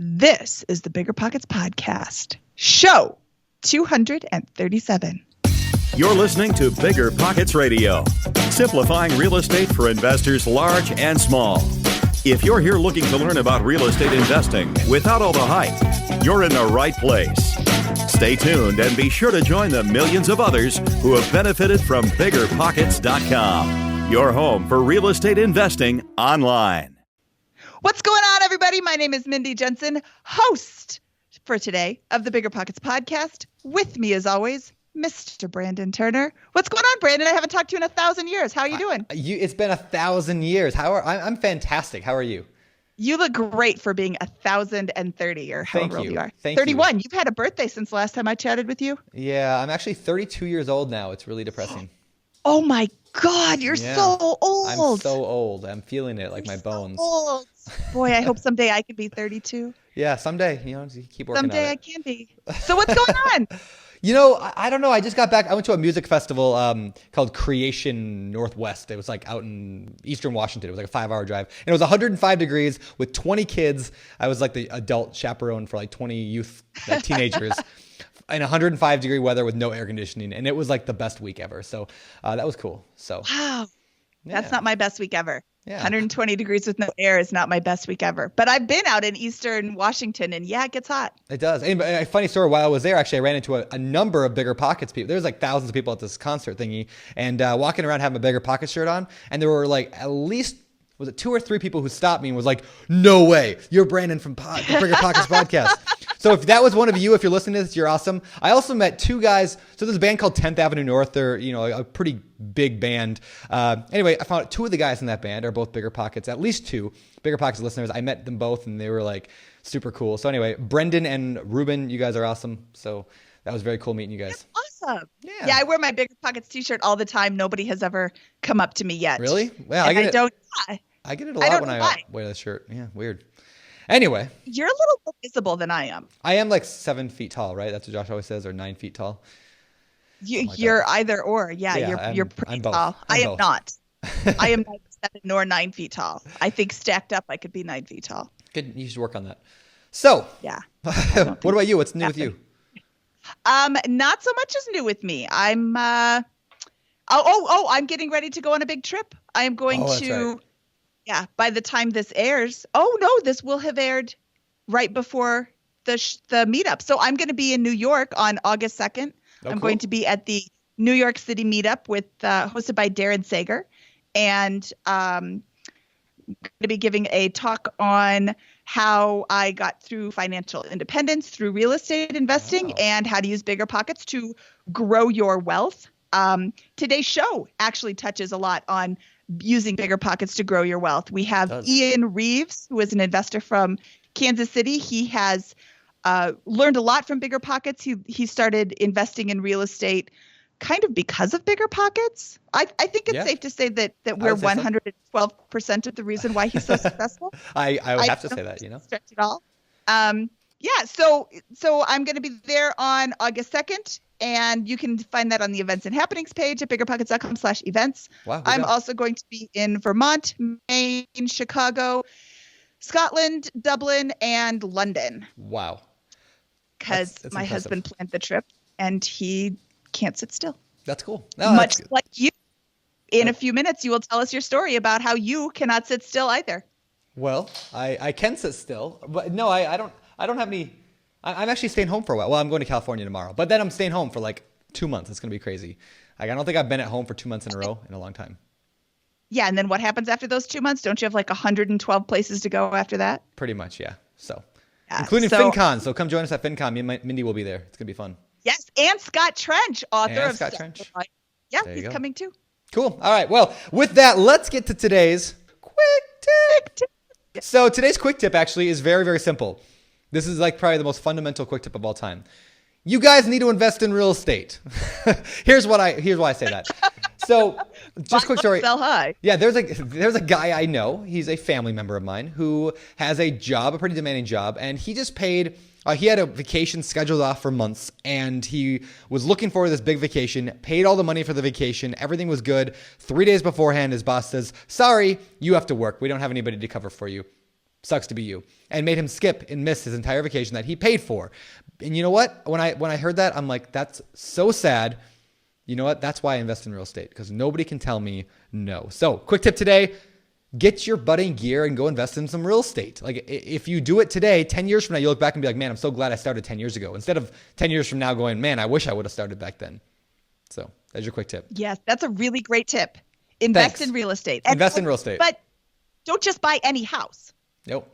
This is the BiggerPockets Podcast, show 237. You're listening to BiggerPockets Radio, simplifying real estate for investors large and small. If you're here looking to learn about real estate investing without all the hype, you're in the right place. Stay tuned and be sure to join the millions of others who have benefited from BiggerPockets.com, your home for real estate investing online. What's going on, everybody? My name is Mindy Jensen, host for today of the BiggerPockets Podcast. With me, as always, Mr. Brandon Turner. What's going on, Brandon? I haven't talked to you in 1,000 years. How are you doing? It's been 1,000 years. I'm fantastic. How are you? You look great for being 1,030 or however old you are. Thank 31. you. You've had a birthday since last time I chatted with you. Yeah, I'm actually 32 years old now. It's really depressing. Oh my God, you're so old. I'm so old. I'm feeling it like my bones. So old. Boy, I hope someday I could be 32. Yeah, someday, keep working Someday on it. I can be. So what's going on? I don't know. I just got back. I went to a music festival called Creation Northwest. It was like out in Eastern Washington. It was like a 5-hour drive. And it was 105 degrees with 20 kids. I was like the adult chaperone for like 20 youth, like teenagers. In 105-degree weather with no air conditioning. And it was like the best week ever. So that was cool. So wow. Yeah. That's not my best week ever. Yeah. 120 degrees with no air is not my best week ever. But I've been out in Eastern Washington, and yeah, it gets hot. It does. And a funny story, while I was there, actually, I ran into a number of BiggerPockets people. There's like thousands of people at this concert thingy, and walking around having a BiggerPockets shirt on, and there were like at least, was it 2 or 3 people who stopped me and was like, no way, you're Brandon from the BiggerPockets Podcast. So if that was one of you, if you're listening to this, you're awesome. I also met 2 guys. So there's a band called 10th Avenue North. They're, a pretty big band. Anyway, I found 2 of the guys in that band are both BiggerPockets, at least 2 BiggerPockets listeners. I met them both and they were like super cool. So anyway, Brendan and Ruben, you guys are awesome. So that was very cool meeting you guys. That's awesome. Yeah, I wear my BiggerPockets t-shirt all the time. Nobody has ever come up to me yet. Really? Well, I get it a lot when I wear the shirt. Yeah, weird. Anyway. You're a little more visible than I am. I am like 7 feet tall, right? That's what Josh always says, or 9 feet tall. You're either or. Yeah, you're pretty tall. I am not. I am neither 7 nor 9 feet tall. I think stacked up, I could be 9 feet tall. Good. You should work on that. So, yeah. What about you? What's new with you? Not so much is new with me. I'm I'm getting ready to go on a big trip. I am going to. Right. Yeah, by the time this airs, this will have aired right before the meetup. So I'm going to be in New York on August 2nd. I'm going to be at the New York City meetup hosted by Darren Sager. And I'm going to be giving a talk on how I got through financial independence through real estate investing and how to use BiggerPockets to grow your wealth. Today's show actually touches a lot on using BiggerPockets to grow your wealth. We have Ian Reeves, who is an investor from Kansas City. He has learned a lot from BiggerPockets. He started investing in real estate kind of because of BiggerPockets. I think it's safe to say that we're 112% of the reason why he's so successful. I would have to say that, Stretch it all. So I'm going to be there on August 2nd. And you can find that on the events and happenings page at biggerpockets.com/events. Wow, I'm also going to be in Vermont, Maine, Chicago, Scotland, Dublin, and London. Wow. Because my husband planned the trip and he can't sit still. That's cool. Much like you. In a few minutes, you will tell us your story about how you cannot sit still either. Well, I can sit still, but no, I don't have any. I'm actually staying home for a while. Well, I'm going to California tomorrow, but then I'm staying home for like 2 months. It's going to be crazy. I don't think I've been at home for 2 months in a row in a long time. Yeah, and then what happens after those 2 months? Don't you have like 112 places to go after that? Pretty much, yeah. So, including FinCon. So come join us at FinCon. Me and Mindy will be there. It's going to be fun. Yes, and Scott Trench, author of Scott Trench. Yeah, he's coming too. Cool. All right. Well, with that, let's get to today's quick tip. So today's quick tip actually is very, very simple. This is like probably the most fundamental quick tip of all time. You guys need to invest in real estate. Here's why I say that. So, just quick story. Sell high. Yeah, there's a guy I know. He's a family member of mine who has a job, a pretty demanding job, and he just paid. He had a vacation scheduled off for months, and he was looking for this big vacation, paid all the money for the vacation. Everything was good. 3 days beforehand, his boss says, sorry, you have to work. We don't have anybody to cover for you. sucks to be you, and made him skip and miss his entire vacation that he paid for. And you know what? When I heard that, I'm like, that's so sad. You know what? That's why I invest in real estate, because nobody can tell me no. So quick tip today, get your butt in gear and go invest in some real estate. Like if you do it today, 10 years from now, you look back and be like, man, I'm so glad I started 10 years ago. Instead of 10 years from now going, man, I wish I would have started back then. So that's your quick tip. Yes, that's a really great tip. Invest in real estate. Invest in real estate. But don't just buy any house. Nope.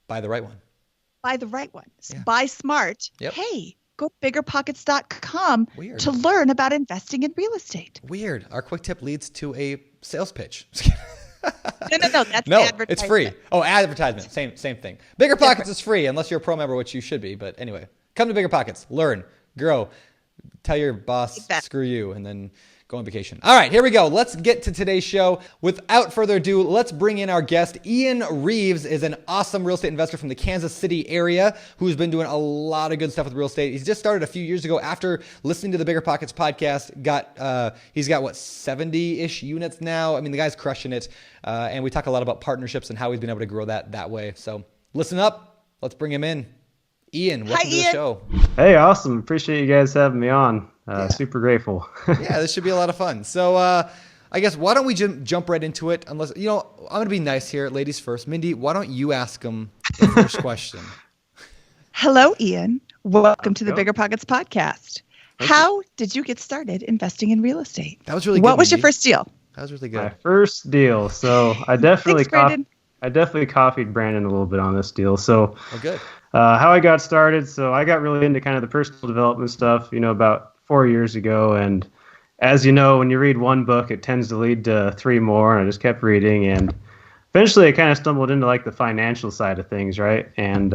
Buy the right one. Buy the right one. Yeah. Buy smart. Yep. Hey, go to biggerpockets.com Weird. to learn about investing in real estate. Weird. Our quick tip leads to a sales pitch. No. That's no, advertisement. it's free. Oh, advertisement. Same thing. BiggerPockets is free unless you're a pro member, which you should be. But anyway, come to BiggerPockets. Learn. Grow. Tell your boss, screw you, and then go on vacation. All right, here we go. Let's get to today's show. Without further ado, let's bring in our guest. Ian Reeves is an awesome real estate investor from the Kansas City area who's been doing a lot of good stuff with real estate. He's just started a few years ago after listening to the BiggerPockets podcast. He's got, 70-ish units now. I mean, the guy's crushing it. And we talk a lot about partnerships and how he's been able to grow that way. So listen up. Let's bring him in. Ian, welcome to the show. Hey, awesome. Appreciate you guys having me on. Super grateful. Yeah, this should be a lot of fun. So I guess why don't we jump right into it? Unless, I'm going to be nice here. Ladies first. Mindy, why don't you ask him the first question? Hello, Ian. Welcome to the BiggerPockets Podcast. How did you get started investing in real estate? That was really good. What was your first deal? That was really good. My first deal. So I definitely copied Brandon a little bit on this deal. So good. How I got started. So I got really into kind of the personal development stuff, about 4 years ago. And as you know, when you read one book, it tends to lead to 3 more. And I just kept reading. And eventually I kind of stumbled into like the financial side of things, right? And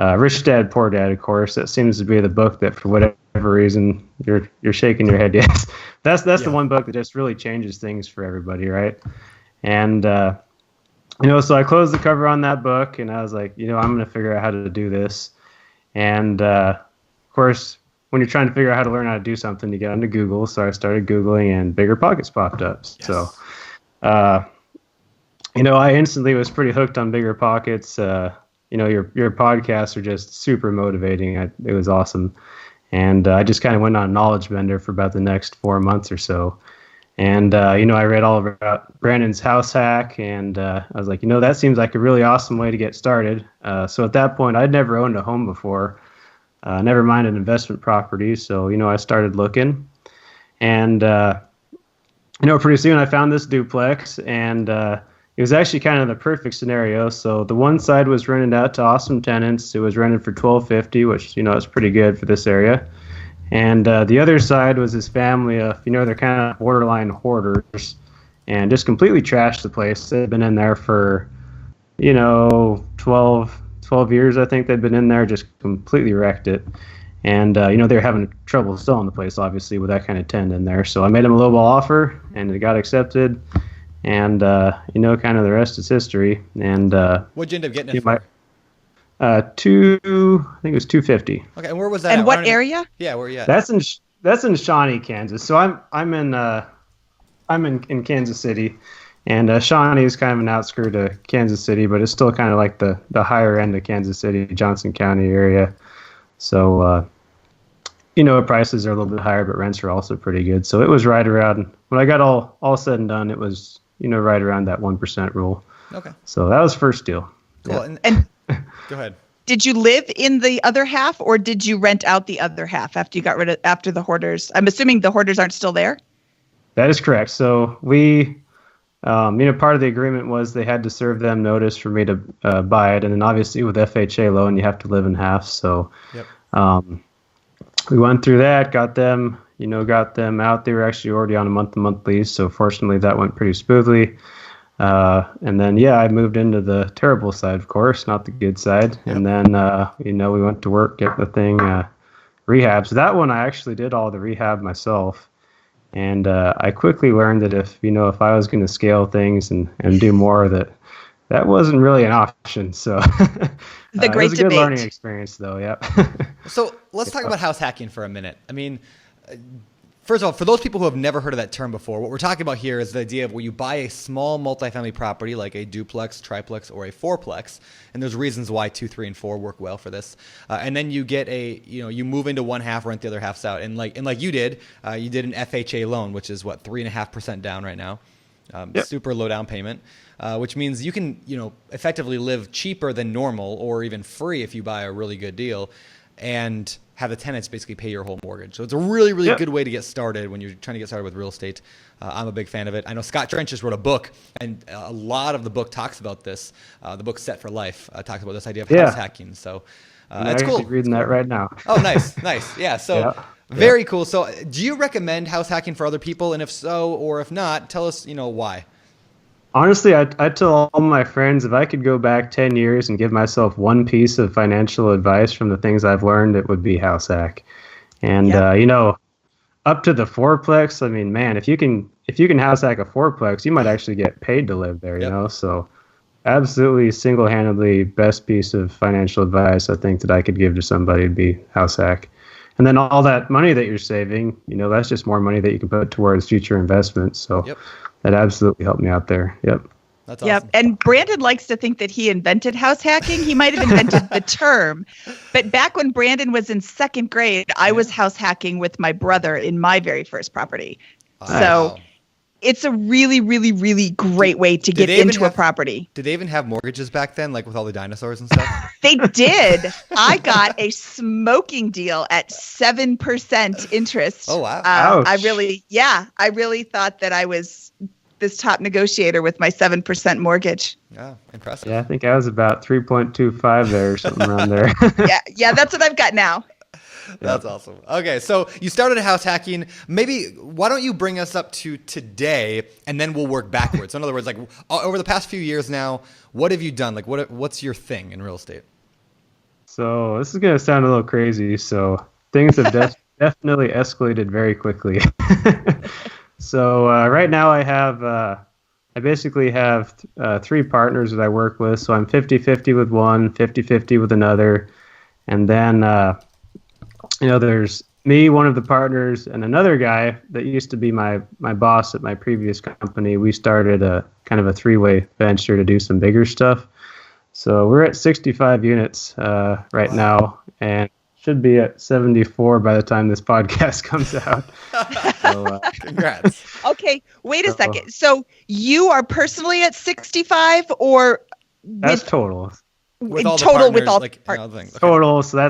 Rich Dad, Poor Dad, of course, that seems to be the book that for whatever reason you're shaking your head. Yes. That's the one book that just really changes things for everybody, right? And so I closed the cover on that book, and I was like, I'm going to figure out how to do this. And, of course, when you're trying to figure out how to learn how to do something, you get onto Google. So I started Googling, and BiggerPockets popped up. Yes. So, I instantly was pretty hooked on BiggerPockets. Your podcasts are just super motivating. It was awesome. And I just kind of went on a knowledge bender for about the next 4 months or so. And, I read all about Brandon's house hack, and I was like, that seems like a really awesome way to get started. So at that point, I'd never owned a home before, never mind an investment property. So, I started looking, and, pretty soon I found this duplex, and it was actually kind of the perfect scenario. So the one side was rented out to awesome tenants. It was rented for $1,250, which, is pretty good for this area. And the other side was his family of, they're kind of borderline hoarders, and just completely trashed the place. They'd been in there for, 12 years, I think they'd been in there, just completely wrecked it. And, they were having trouble selling the place, obviously, with that kind of tenant in there. So I made them a lowball offer, and it got accepted. And, kind of the rest is history. And what'd you end up getting it for? I think it was $250. Okay, and where was that? And what area? Yeah, where are you at? That's in Shawnee, Kansas. So I'm in Kansas City, and Shawnee is kind of an outskirt of Kansas City, but it's still kind of like the higher end of Kansas City, Johnson County area. So prices are a little bit higher, but rents are also pretty good. So it was right around, when I got all said and done, it was right around that 1% rule. Okay. So that was first deal. Cool. Yeah. And go ahead. Did you live in the other half, or did you rent out the other half after you got rid of after the hoarders? I'm assuming the hoarders aren't still there. That is correct. So we, part of the agreement was they had to serve them notice for me to buy it, and then obviously with FHA loan you have to live in half. So, we went through that, got them out. They were actually already on a month-to-month lease, so fortunately that went pretty smoothly. And then, I moved into the terrible side, of course, not the good side. Yep. And then, we went to work, get the thing rehab. So that one, I actually did all the rehab myself. And I quickly learned that if I was going to scale things and do more, that wasn't really an option. So the great it was a good debate. learning experience, though. Yep. So let's talk about house hacking for a minute. I mean, First of all, for those people who have never heard of that term before, what we're talking about here is the idea of where you buy a small multifamily property like a duplex, triplex, or a fourplex, and there's reasons why 2, 3, and 4 work well for this. And then you get you move into one half, rent the other half out, and like you did an FHA loan, which is 3.5% down right now, super low down payment, which means you can effectively live cheaper than normal or even free if you buy a really good deal, and have the tenants basically pay your whole mortgage. So it's a really, really good way to get started when you're trying to get started with real estate. I'm a big fan of it. I know Scott Trench just wrote a book, and a lot of the book talks about this. The book Set for Life talks about this idea of house hacking. So it's cool. I'm reading that right now. Oh, nice. Yeah. So very cool. So do you recommend house hacking for other people? And if so, or if not, tell us, why. Honestly, I tell all my friends, if I could go back 10 years and give myself one piece of financial advice from the things I've learned, it would be house hack. And, up to the fourplex, I mean, man, if you can house hack a fourplex, you might actually get paid to live there, you know? So absolutely single-handedly best piece of financial advice I think that I could give to somebody would be house hack. And then all that money that you're saving, that's just more money that you can put towards future investments. So that absolutely helped me out there. Yep. That's awesome. Yep. And Brandon likes to think that he invented house hacking. He might have invented the term. But back when Brandon was in second grade, I was house hacking with my brother in my very first property. So it's a really, really, really great way to get into a property. Did they even have mortgages back then, like with all the dinosaurs and stuff? They did. I got a smoking deal at 7% interest. Oh, wow. I really thought that I was this top negotiator with my 7% mortgage. Yeah, impressive. Yeah, I think I was about 3.25 there or something around there. yeah, that's what I've got now. That's awesome. Okay, so you started house hacking. Maybe why don't you bring us up to today, and then we'll work backwards. So in other words, like over the past few years now, what have you done? Like, what's your thing in real estate? So this is going to sound a little crazy. So things have definitely escalated very quickly. So right now I basically have 3 partners that I work with. So I'm 50-50 with one, 50-50 with another. And then, there's me, one of the partners, and another guy that used to be my boss at my previous company. We started a kind of a 3-way venture to do some bigger stuff. So we're at 65 units right now, and should be at 74 by the time this podcast comes out. So, congrats. Okay, wait a second. So you are personally at 65, or that's total? With all total with all like, partners. Okay. Total. So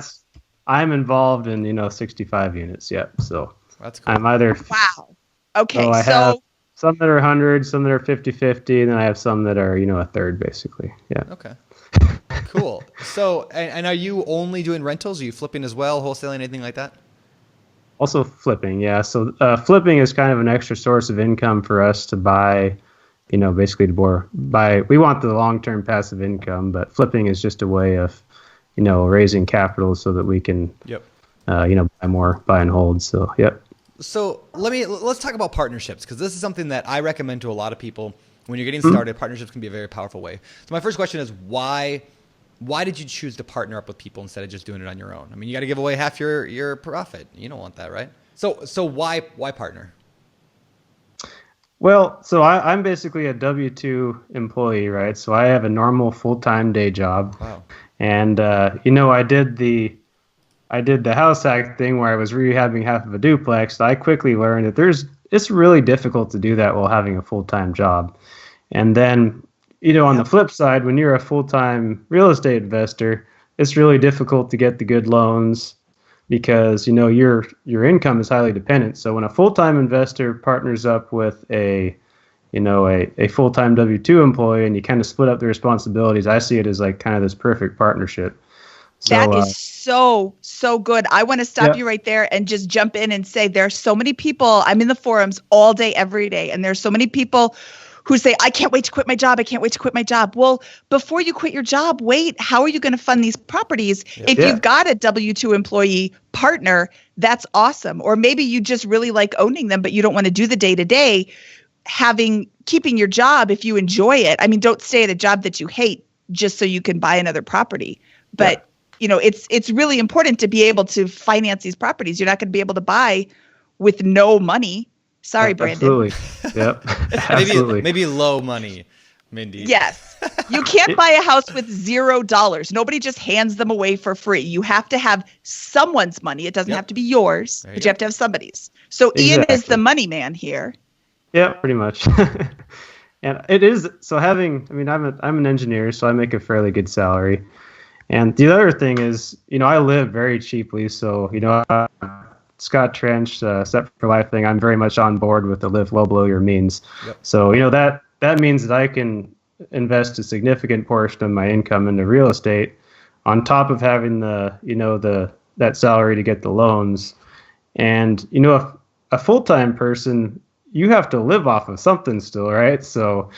I'm involved in 65 units. Yep. So that's cool. I'm either Okay. So I have some that are 100, some that are 50-50, and then I have some that are a third basically. Yeah. Okay. Cool. So, and are you only doing rentals? Are you flipping as well, wholesaling, anything like that? Also flipping, yeah. So flipping is kind of an extra source of income for us to buy, basically we want the long-term passive income, but flipping is just a way of, raising capital so that we can, buy more, buy and hold. So, yep. So let's talk about partnerships, because this is something that I recommend to a lot of people. When you're getting started, partnerships can be a very powerful way. So my first question is, why did you choose to partner up with people instead of just doing it on your own? I mean, you got to give away half your profit. You don't want that, right? So why partner? Well, so I'm basically a W-2 employee, right? So I have a normal full-time day job. Wow. And I did the house hack thing where I was rehabbing half of a duplex. I quickly learned that it's really difficult to do that while having a full-time job. And then, on the flip side, when you're a full-time real estate investor, it's really difficult to get the good loans because, your income is highly dependent. So when a full-time investor partners up with a full-time W-2 employee and you kind of split up the responsibilities, I see it as like kind of this perfect partnership. So, that is so good. I want to stop you right there and just jump in and say there are so many people. I'm in the forums all day, every day, and there's so many people who say, I can't wait to quit my job. I can't wait to quit my job. Well, before you quit your job, wait, how are you going to fund these properties? If you've got a W-2 employee partner, that's awesome. Or maybe you just really like owning them, but you don't want to do the day-to-day. Keeping your job if you enjoy it. I mean, don't stay at a job that you hate just so you can buy another property. But it's really important to be able to finance these properties. You're not going to be able to buy with no money. Sorry, Brandon. Absolutely. Yep. Absolutely. Maybe low money, Mindy. Yes. You can't buy a house with $0. Nobody just hands them away for free. You have to have someone's money. It doesn't have to be yours, but you have to have somebody's. So Ian is the money man here. Yeah, pretty much. And it is, so having, I mean, I'm an engineer, so I make a fairly good salary. And the other thing is, I live very cheaply. So, Scott Trench, Set for Life thing, I'm very much on board with the live well below your means. Yep. So, that means that I can invest a significant portion of my income into real estate on top of having that salary to get the loans. And, if a full-time person, you have to live off of something still, right? So,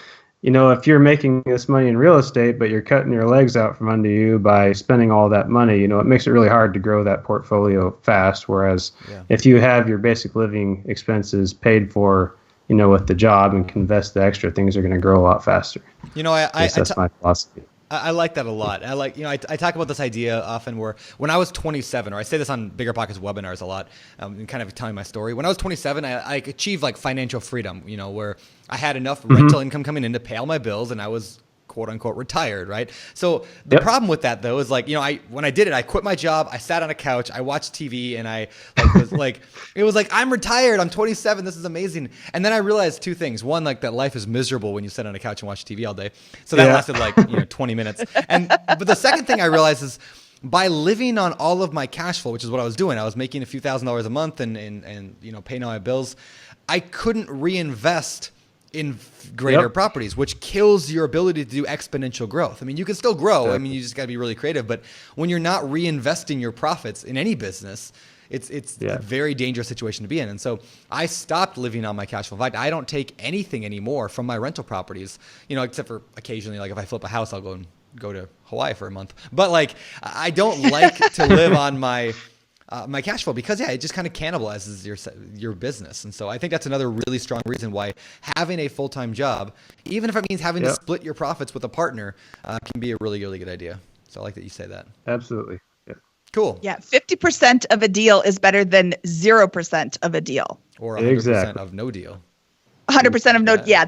if you're making this money in real estate, but you're cutting your legs out from under you by spending all that money, it makes it really hard to grow that portfolio fast. Whereas if you have your basic living expenses paid for, with the job and can invest the extra, things are going to grow a lot faster. That's my philosophy. I like that a lot. I talk about this idea often where when I was 27, or I say this on BiggerPockets webinars a lot, and kind of telling my story. When I was 27, I achieved like financial freedom, where I had enough rental income coming in to pay all my bills, and I was quote unquote retired, right? So the problem with that though is like, when I did it, I quit my job, I sat on a couch, I watched TV, and I was like, it was like, I'm retired, I'm 27, this is amazing. And then I realized two things. One, like that life is miserable when you sit on a couch and watch TV all day. So that lasted like, 20 minutes. But the second thing I realized is by living on all of my cash flow, which is what I was doing, I was making a few $1,000s a month and paying all my bills. I couldn't reinvest in greater properties, which kills your ability to do exponential growth. I mean, you can still grow. Exactly. I mean, you just got to be really creative. But when you're not reinvesting your profits in any business, it's a very dangerous situation to be in. And so I stopped living on my cash flow. In fact, I don't take anything anymore from my rental properties, except for occasionally, like if I flip a house, I'll go to Hawaii for a month. But like, I don't like to live on my cash flow because it just kind of cannibalizes your business. And so I think that's another really strong reason why having a full-time job, even if it means having to split your profits with a partner, can be a really, really good idea. So I like that you say that. Absolutely. Yeah. Cool. Yeah. 50% of a deal is better than 0% of a deal. Or 100% of no deal. 100% of no. Yeah.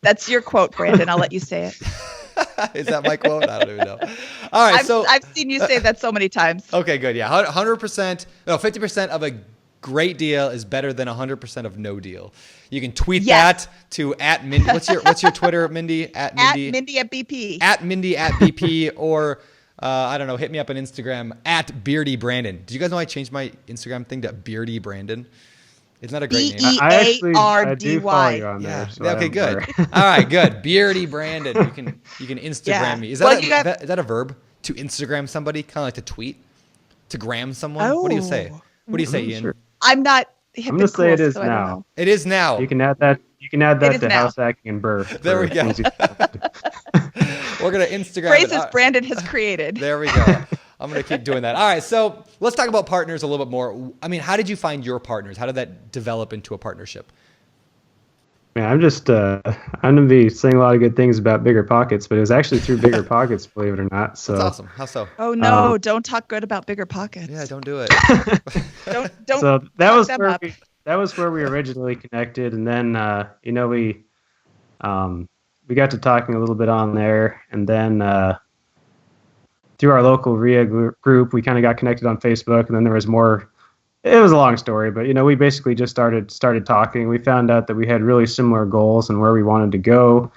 That's your quote, Brandon. I'll let you say it. Is that my quote? I don't even know. All right. I've seen you say that so many times. Okay, good. Yeah. 50% of a great deal is better than 100% of no deal. You can tweet that to @Mindy. What's your Twitter, Mindy? @Mindy. @Mindy at BP. @Mindy at BP or I don't know, hit me up on Instagram @BeardyBrandon. Did you guys know I changed my Instagram thing to Beardy Brandon? Isn't that a great name? I do follow you on there. So okay, good. All right, good. Beardy Brandon. You can Instagram me. Is that a verb? To Instagram somebody? Kind of like to tweet? To gram someone? Oh. What do you say? What do you say, Ian? Sure. I'm not hip. I'm going to say it is so now. It is now. You can add that to house hacking and BRRRR. There we go. We're going to Instagram phrases Brandon has created. There we go. I'm going to keep doing that. All right. So let's talk about partners a little bit more. I mean, how did you find your partners? How did that develop into a partnership? Man, I'm going to be saying a lot of good things about BiggerPockets, but it was actually through BiggerPockets, believe it or not. So that's awesome. How so? Oh no, don't talk good about BiggerPockets. Yeah, don't do it. don't. So that was where we originally connected, and then we got to talking a little bit on there, and then through our local RIA group, we kind of got connected on Facebook, and then there was more. It was a long story, but we basically just started talking. We found out that we had really similar goals and where we wanted to go.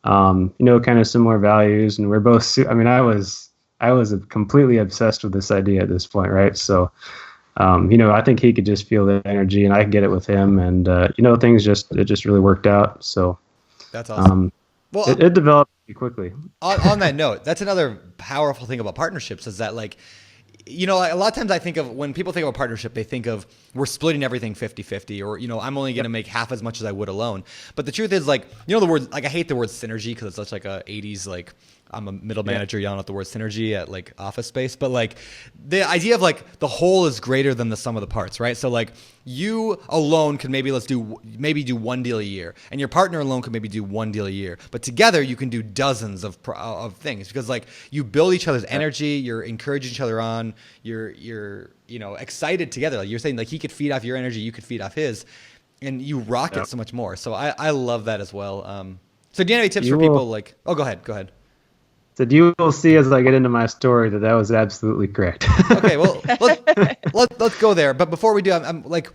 Kind of similar values, and we're both. I was completely obsessed with this idea at this point, right? So, I think he could just feel the energy, and I could get it with him, and things just really worked out. So that's awesome. Well, it developed pretty quickly. On that note, that's another powerful thing about partnerships is that like. A lot of times I think of when people think of a partnership, they think of we're splitting everything 50-50 or, I'm only going to make half as much as I would alone. But the truth is like, the word, like I hate the word synergy because it's such like a 80s, like I'm a middle manager yelling out the word synergy at like Office Space, but like the idea of like the whole is greater than the sum of the parts, right? So like you alone can maybe do one deal a year, and your partner alone could maybe do one deal a year, but together you can do dozens of things, because like you build each other's energy, you're encouraging each other on, you're excited together. Like you're saying, like he could feed off your energy, you could feed off his, and you rock it so much more. So I love that as well. So do you have any tips for people like? Oh, go ahead. So you will see as I get into my story that was absolutely correct. Okay, well, let's go there. But before we do, I'm like,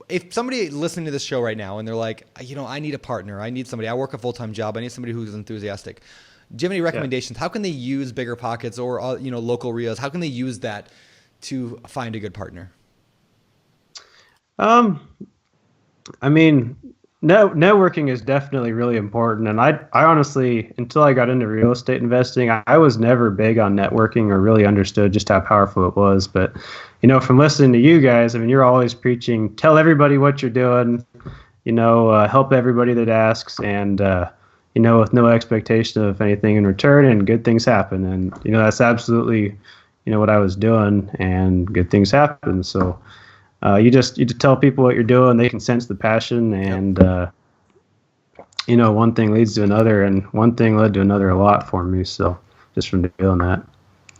if somebody listening to this show right now and they're like, I need a partner, I need somebody, I work a full-time job, I need somebody who's enthusiastic. Do you have any recommendations? How can they use BiggerPockets or local RIAs? How can they use that to find a good partner? I mean, networking is definitely really important. And I honestly, until I got into real estate investing, I was never big on networking or really understood just how powerful it was. But, from listening to you guys, I mean, you're always preaching, tell everybody what you're doing, help everybody that asks, and, with no expectation of anything in return, and good things happen. And, that's absolutely, what I was doing, and good things happen. So, you just tell people what you're doing. They can sense the passion, and one thing leads to another, and one thing led to another a lot for me. So just from doing that.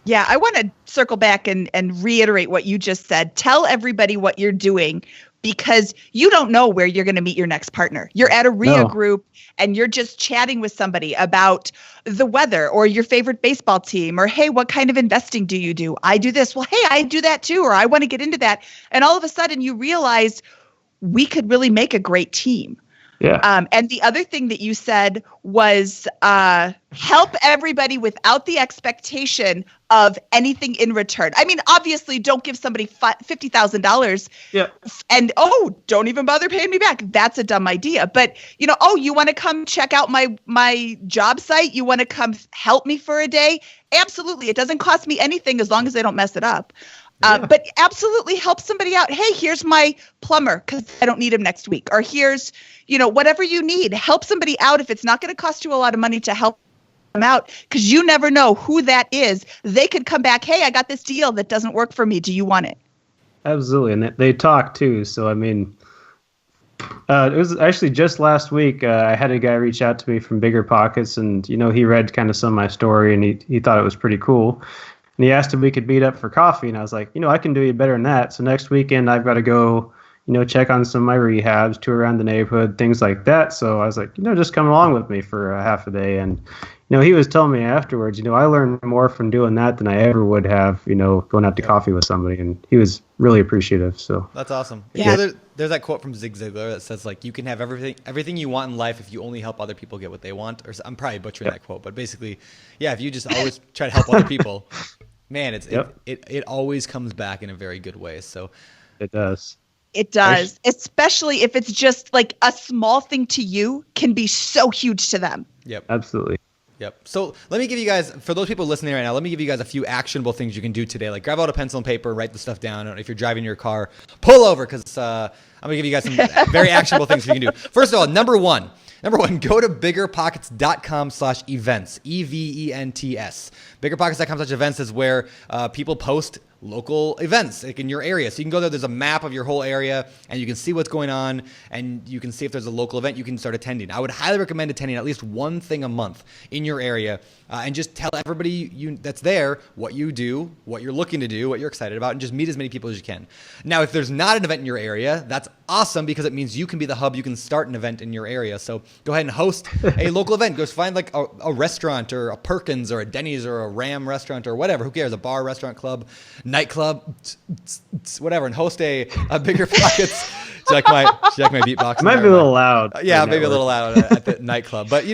Yeah, I want to circle back and reiterate what you just said. Tell everybody what you're doing, because you don't know where you're going to meet your next partner. You're at a RIA group and you're just chatting with somebody about the weather or your favorite baseball team, or, hey, what kind of investing do you do? I do this. Well, hey, I do that too, or I want to get into that. And all of a sudden you realize we could really make a great team. Yeah. And the other thing that you said was help everybody without the expectation of anything in return. I mean, obviously, don't give somebody $50,000 and, don't even bother paying me back. That's a dumb idea. But, you want to come check out my job site? You want to come help me for a day? Absolutely. It doesn't cost me anything as long as they don't mess it up. But absolutely help somebody out. Hey, here's my plumber because I don't need him next week. Or here's, whatever you need. Help somebody out if it's not going to cost you a lot of money to help them out, because you never know who that is. They could come back. Hey, I got this deal that doesn't work for me. Do you want it? Absolutely. And they talk too. So, I mean, it was actually just last week. I had a guy reach out to me from BiggerPockets, and, he read kind of some of my story, and he thought it was pretty cool. And he asked if we could meet up for coffee. And I was like, I can do you better than that. So next weekend I've got to go, check on some of my rehabs, tour around the neighborhood, things like that. So I was like, just come along with me for a half a day. And, he was telling me afterwards, I learned more from doing that than I ever would have, going out to coffee with somebody. And he was really appreciative. So that's awesome. Yeah. There's that quote from Zig Ziglar that says, like, you can have everything you want in life if you only help other people get what they want. Or I'm probably butchering that quote, but basically, if you just always try to help other people, man, it always comes back in a very good way. So it does. It does, especially if it's just like a small thing to you can be so huge to them. Yep. Absolutely. Yep. So let me give you guys, for those people listening right now, let me give you guys a few actionable things you can do today. Like grab out a pencil and paper, write the stuff down. If you're driving your car, pull over, because I'm going to give you guys some very actionable things you can do. First of all, number one, go to biggerpockets.com/events, EVENTS. BiggerPockets.com/events is where people post local events like in your area. So you can go there. There's a map of your whole area, and you can see what's going on, and you can see if there's a local event you can start attending. I would highly recommend attending at least one thing a month in your area, and just tell everybody that's there what you do, what you're looking to do, what you're excited about, and just meet as many people as you can. Now, if there's not an event in your area, that's awesome, because it means you can be the hub. You can start an event in your area. So go ahead and host a local event. Go find like a restaurant or a Perkins or a Denny's or a Ram restaurant or whatever. Who cares? A bar, restaurant, club, nightclub, whatever, and host a BiggerPockets. Check my beatbox. It might be a little loud. Maybe a little loud at the nightclub. But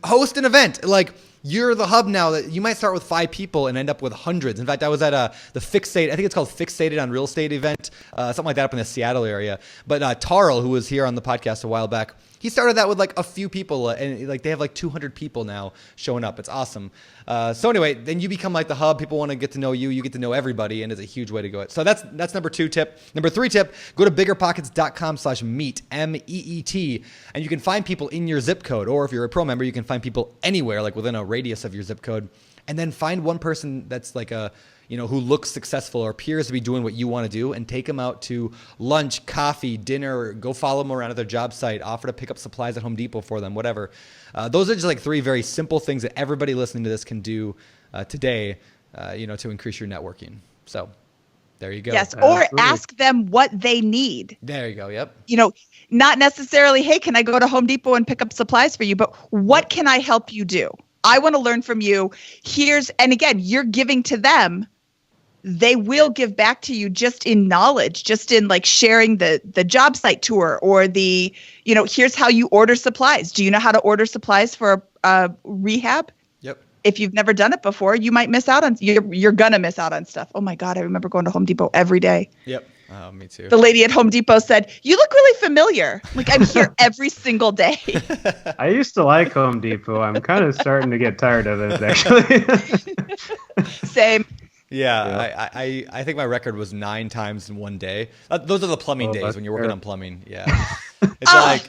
host an event. Like, you're the hub now. That you might start with 5 people and end up with hundreds. In fact, I was at the Fixate, I think it's called Fixated on Real Estate event, something like that up in the Seattle area. But Tarl, who was here on the podcast a while back, he started that with like a few people, and like they have like 200 people now showing up. It's awesome. So anyway, then you become like the hub. People want to get to know you. You get to know everybody, and it's a huge way to go. So that's number 2 tip. Number 3 tip: go to biggerpockets.com/meet, MEET, and you can find people in your zip code. Or if you're a pro member, you can find people anywhere, like within a radius of your zip code. And then find one person that's like who looks successful or appears to be doing what you want to do, and take them out to lunch, coffee, dinner, go follow them around at their job site, offer to pick up supplies at Home Depot for them, whatever. Those are just like 3 very simple things that everybody listening to this can do today, to increase your networking. So there you go. Yes, or ask them what they need. There you go. Yep. Not necessarily, hey, can I go to Home Depot and pick up supplies for you, but what can I help you do? I want to learn from you. And again, you're giving to them. They will give back to you just in knowledge, just in like sharing the job site tour, or here's how you order supplies. Do you know how to order supplies for a rehab? Yep. If you've never done it before, you might miss out on, you're going to miss out on stuff. Oh my God. I remember going to Home Depot every day. Yep. Oh, me too. The lady at Home Depot said, "You look really familiar." Like, I'm here every single day. I used to like Home Depot. I'm kind of starting to get tired of it, actually. Same. Yeah. I think my record was 9 times in one day. Those are the plumbing days when you're working on plumbing. Yeah. It's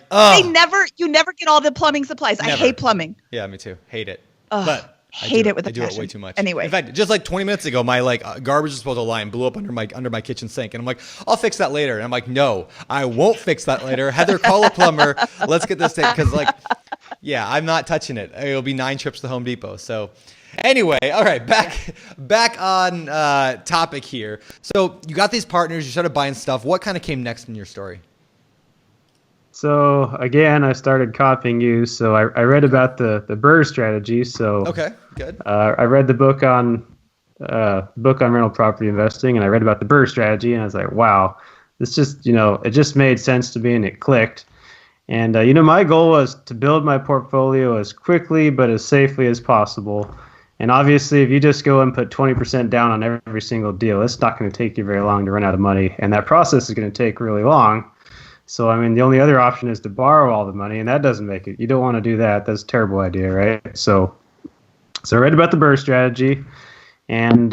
you never get all the plumbing supplies. Never. I hate plumbing. Yeah, me too. Hate it. But hate it with a passion. I do it way too much. Anyway. In fact, just like 20 minutes ago, my garbage disposal line blew up under my kitchen sink, and I'm like, I'll fix that later. And I'm like, no, I won't fix that later. Heather, call a plumber. Let's get this thing, because I'm not touching it. It'll be 9 trips to Home Depot. So anyway, all right, back on topic here. So you got these partners, you started buying stuff. What kind of came next in your story? So again, I started copying you. So I read about the BRRRR strategy. So okay, good. I read the book on rental property investing, and I read about the BRRRR strategy, and I was like, wow, this just it just made sense to me, and it clicked. And my goal was to build my portfolio as quickly but as safely as possible. And obviously, if you just go and put 20% down on every single deal, it's not going to take you very long to run out of money, and that process is going to take really long. So, the only other option is to borrow all the money, and that doesn't make it. You don't want to do that. That's a terrible idea, right? So I read about the BRRRR strategy, and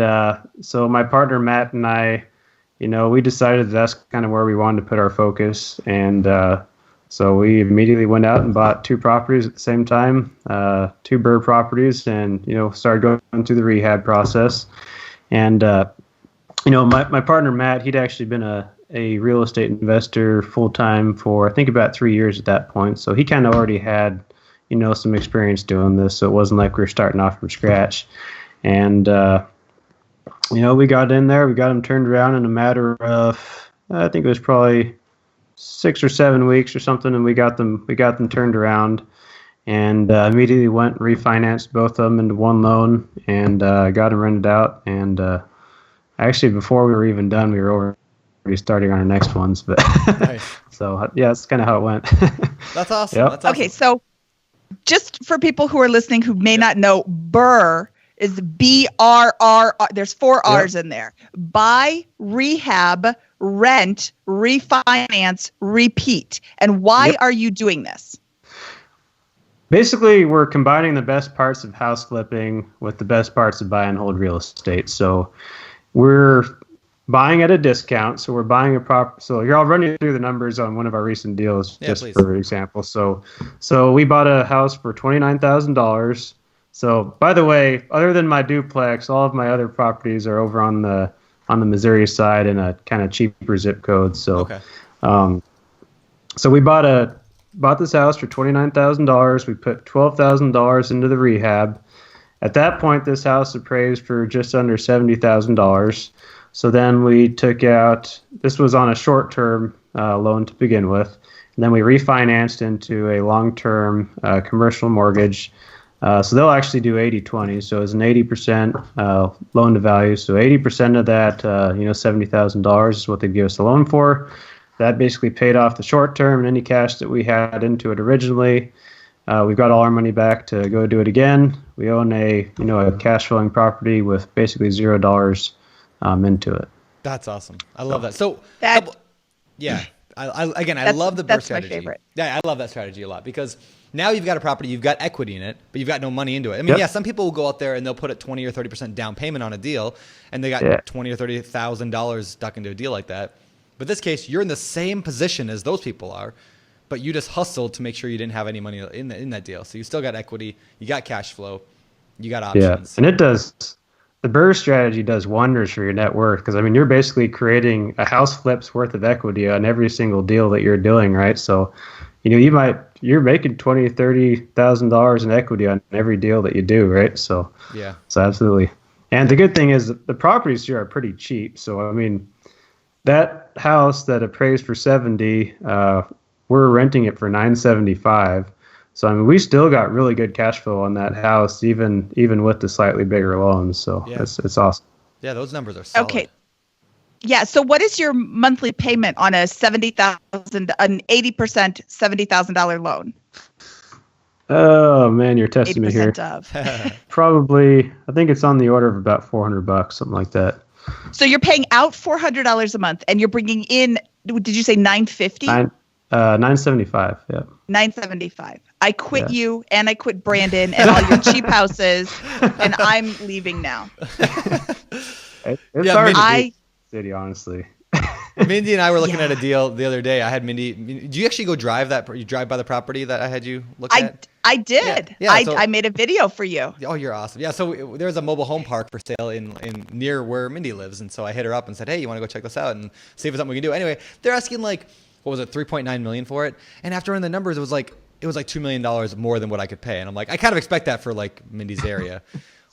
so my partner Matt and I, we decided that's kind of where we wanted to put our focus, and so we immediately went out and bought 2 properties at the same time, 2 BRRRR properties, and started going through the rehab process. And my partner Matt, he'd actually been a real estate investor full time for I think about 3 years at that point. So he kind of already had some experience doing this. So it wasn't like we were starting off from scratch. And we got in there, we got them turned around in a matter of I think it was probably 6 or 7 weeks or something, and we got them turned around, and immediately went and refinanced both of them into one loan, and got them rented out. And actually, before we were even done, we were already starting on our next ones. But nice. So yeah, that's kind of how it went. That's awesome. Yep. That's awesome. Okay, so just for people who are listening who may not know, BRRRR is BRRRR. There's 4 R's in there. Buy, rehab, rent, refinance, repeat. And why are you doing this? Basically, we're combining the best parts of house flipping with the best parts of buy and hold real estate. So we're buying at a discount. So we're buying a property. So here, I'll run you through the numbers on one of our recent deals, please. For example. So we bought a house for $29,000. So by the way, other than my duplex, all of my other properties are over on the Missouri side in a kind of cheaper zip code. So, okay. So we bought this house for $29,000. We put $12,000 into the rehab. At that point, this house appraised for just under $70,000. So then we took out, this was on a short-term loan to begin with, and then we refinanced into a long-term commercial mortgage. So they'll actually do 80-20. So it's an 80% loan to value. So 80% of that, $70,000 is what they give us the loan for. That basically paid off the short term and any cash that we had into it originally. We've got all our money back to go do it again. We own a cash flowing property with basically $0 into it. That's awesome. I love that. So I love the BRRRR strategy. That's my favorite. Yeah, I love that strategy a lot because now you've got a property, you've got equity in it, but you've got no money into it. I mean, yeah, some people will go out there and they'll put a 20 or 30% down payment on a deal, and they got $20,000 or $30,000 stuck into a deal like that. But in this case, you're in the same position as those people are, but you just hustled to make sure you didn't have any money in that deal. So you still got equity, you got cash flow, you got options. Yeah, and the BRRRR strategy does wonders for your net worth because, I mean, you're basically creating a house flip's worth of equity on every single deal that you're doing, right? So, you know, you're making $20,000-$30,000 in equity on every deal that you do, right? So, so absolutely. And the good thing is the properties here are pretty cheap. So, I mean, that house that appraised for 70, we're renting it for $975. So, I mean, we still got really good cash flow on that house, even with the slightly bigger loans. So it's awesome. Yeah, those numbers are solid. Okay. Yeah. So what is your monthly payment on an 80% $70,000 loan? Oh man, you're testing me here. Probably, I think it's on the order of about $400, something like that. So you're paying out $400 a month, and you're bringing in. Did you say $950? $975. Yeah. $975. I quit you, and I quit Brandon and all your cheap houses, and I'm leaving now. It's hard to beat the city, honestly. Mindy and I were looking at a deal the other day. I had Mindy. Do you actually go drive that? You drive by the property that I had you look at? I did. Yeah, I made a video for you. Oh, you're awesome. Yeah, so there's a mobile home park for sale in near where Mindy lives, and so I hit her up and said, "Hey, you want to go check this out and see if it's something we can do?" Anyway, they're asking like, what was it, $3.9 million for it? And after running the numbers, it was like $2 million more than what I could pay. And I'm like, I kind of expect that for like Mindy's area,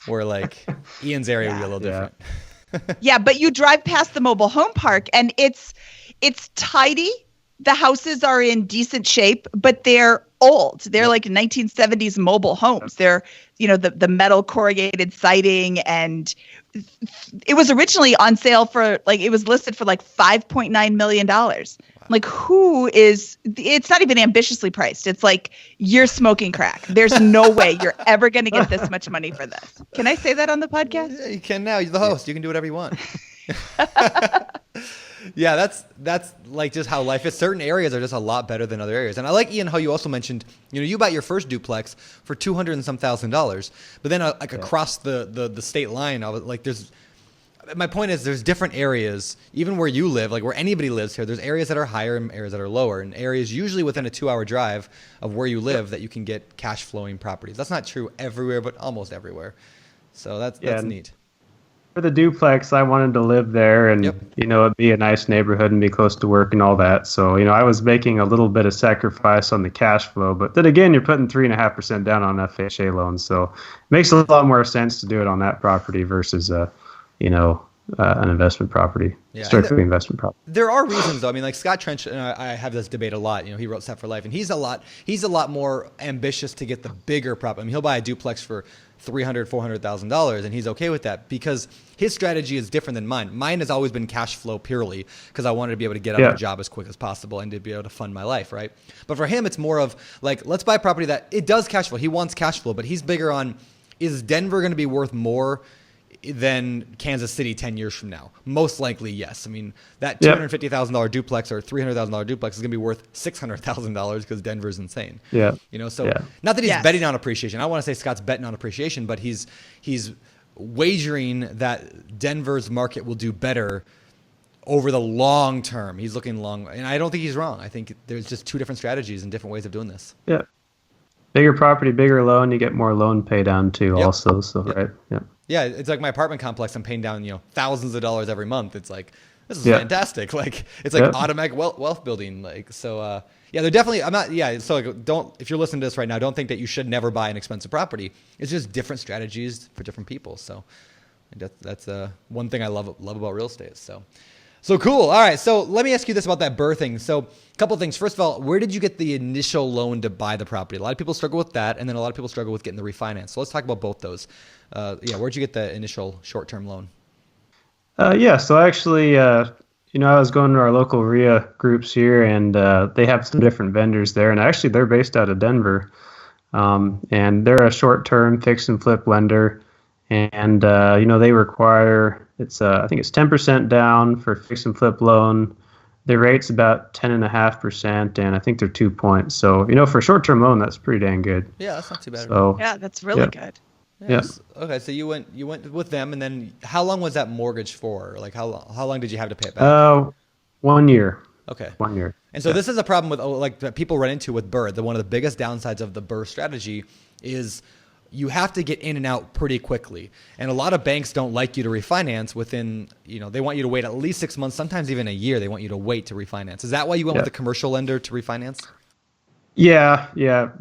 where like Ian's area would be a little different. Yeah, but you drive past the mobile home park, and it's tidy. The houses are in decent shape, but they're old. They're like 1970s mobile homes. They're, you know, the metal corrugated siding, and it was originally on sale for like, it was listed for like $5.9 million. Like, it's not even ambitiously priced. It's like you're smoking crack. There's no way you're ever going to get this much money for this. Can I say that on the podcast? Yeah, you can now. You're the host. You can do whatever you want. Yeah, that's like just how life is. Certain areas are just a lot better than other areas. And I like, Ian, how you also mentioned, you know, you bought your first duplex for $200 and some $1,000, but then across the state line, I was like, my point is there's different areas, even where you live, like where anybody lives here, there's areas that are higher and areas that are lower, and areas usually within a 2-hour drive of where you live that you can get cash flowing properties. That's not true everywhere, but almost everywhere. So that's neat. For the duplex, I wanted to live there and, you know, it'd be a nice neighborhood and be close to work and all that. So, you know, I was making a little bit of sacrifice on the cash flow, but then again, you're putting 3.5% down on FHA loans. So it makes a lot more sense to do it on that property versus, an investment property, strictly investment property. There are reasons, though. I mean, like Scott Trench and I have this debate a lot. You know, he wrote Set for Life, and he's a lot more ambitious to get the bigger property. I mean, he'll buy a duplex for $300,000, $400,000, and he's okay with that because his strategy is different than mine. Mine has always been cash flow purely because I wanted to be able to get out of a job as quick as possible and to be able to fund my life, right? But for him, it's more of like, let's buy a property that it does cash flow. He wants cash flow, but he's bigger on, is Denver going to be worth more than Kansas City 10 years from now? Most likely, yes. I mean, that $250,000 duplex or $300,000 duplex is going to be worth $600,000 because Denver's insane. Yeah. You know, so not that he's betting on appreciation. I don't want to say Scott's betting on appreciation, but he's wagering that Denver's market will do better over the long term. He's looking long, and I don't think he's wrong. I think there's just two different strategies and different ways of doing this. Yeah. Bigger property, bigger loan, you get more loan pay down too also. So, right. Yeah. Yeah, it's like my apartment complex. I'm paying down, you know, thousands of dollars every month. It's like, this is fantastic. Like, it's like automatic wealth building. Like, so, they're definitely, I'm not, so like, if you're listening to this right now, don't think that you should never buy an expensive property. It's just different strategies for different people. So that's one thing I love about real estate. So cool. All right. So let me ask you this about that BRRRR thing. So a couple of things. First of all, where did you get the initial loan to buy the property? A lot of people struggle with that. And then a lot of people struggle with getting the refinance. So let's talk about both those. Where'd you get the initial short-term loan? So actually, I was going to our local RIA groups here, and they have some different vendors there. And actually, they're based out of Denver. And they're a short-term fix and flip lender. And, they require, I think it's 10% down for fix and flip loan, The rate's about 10.5%, and I think they're 2 points. So, for a short-term loan, that's pretty dang good. Yeah, that's not too bad. So, yeah, that's really good. Yes. Okay, so you went with them, and then how long was that mortgage for? Like how long did you have to pay it back? 1 year. Okay. 1 year. And so this is a problem with that people run into with BRRRR. One of the biggest downsides of the BRRRR strategy is you have to get in and out pretty quickly. And a lot of banks don't like you to refinance within, they want you to wait at least 6 months, sometimes even a year. They want you to wait to refinance. Is that why you went with the commercial lender to refinance? Yeah.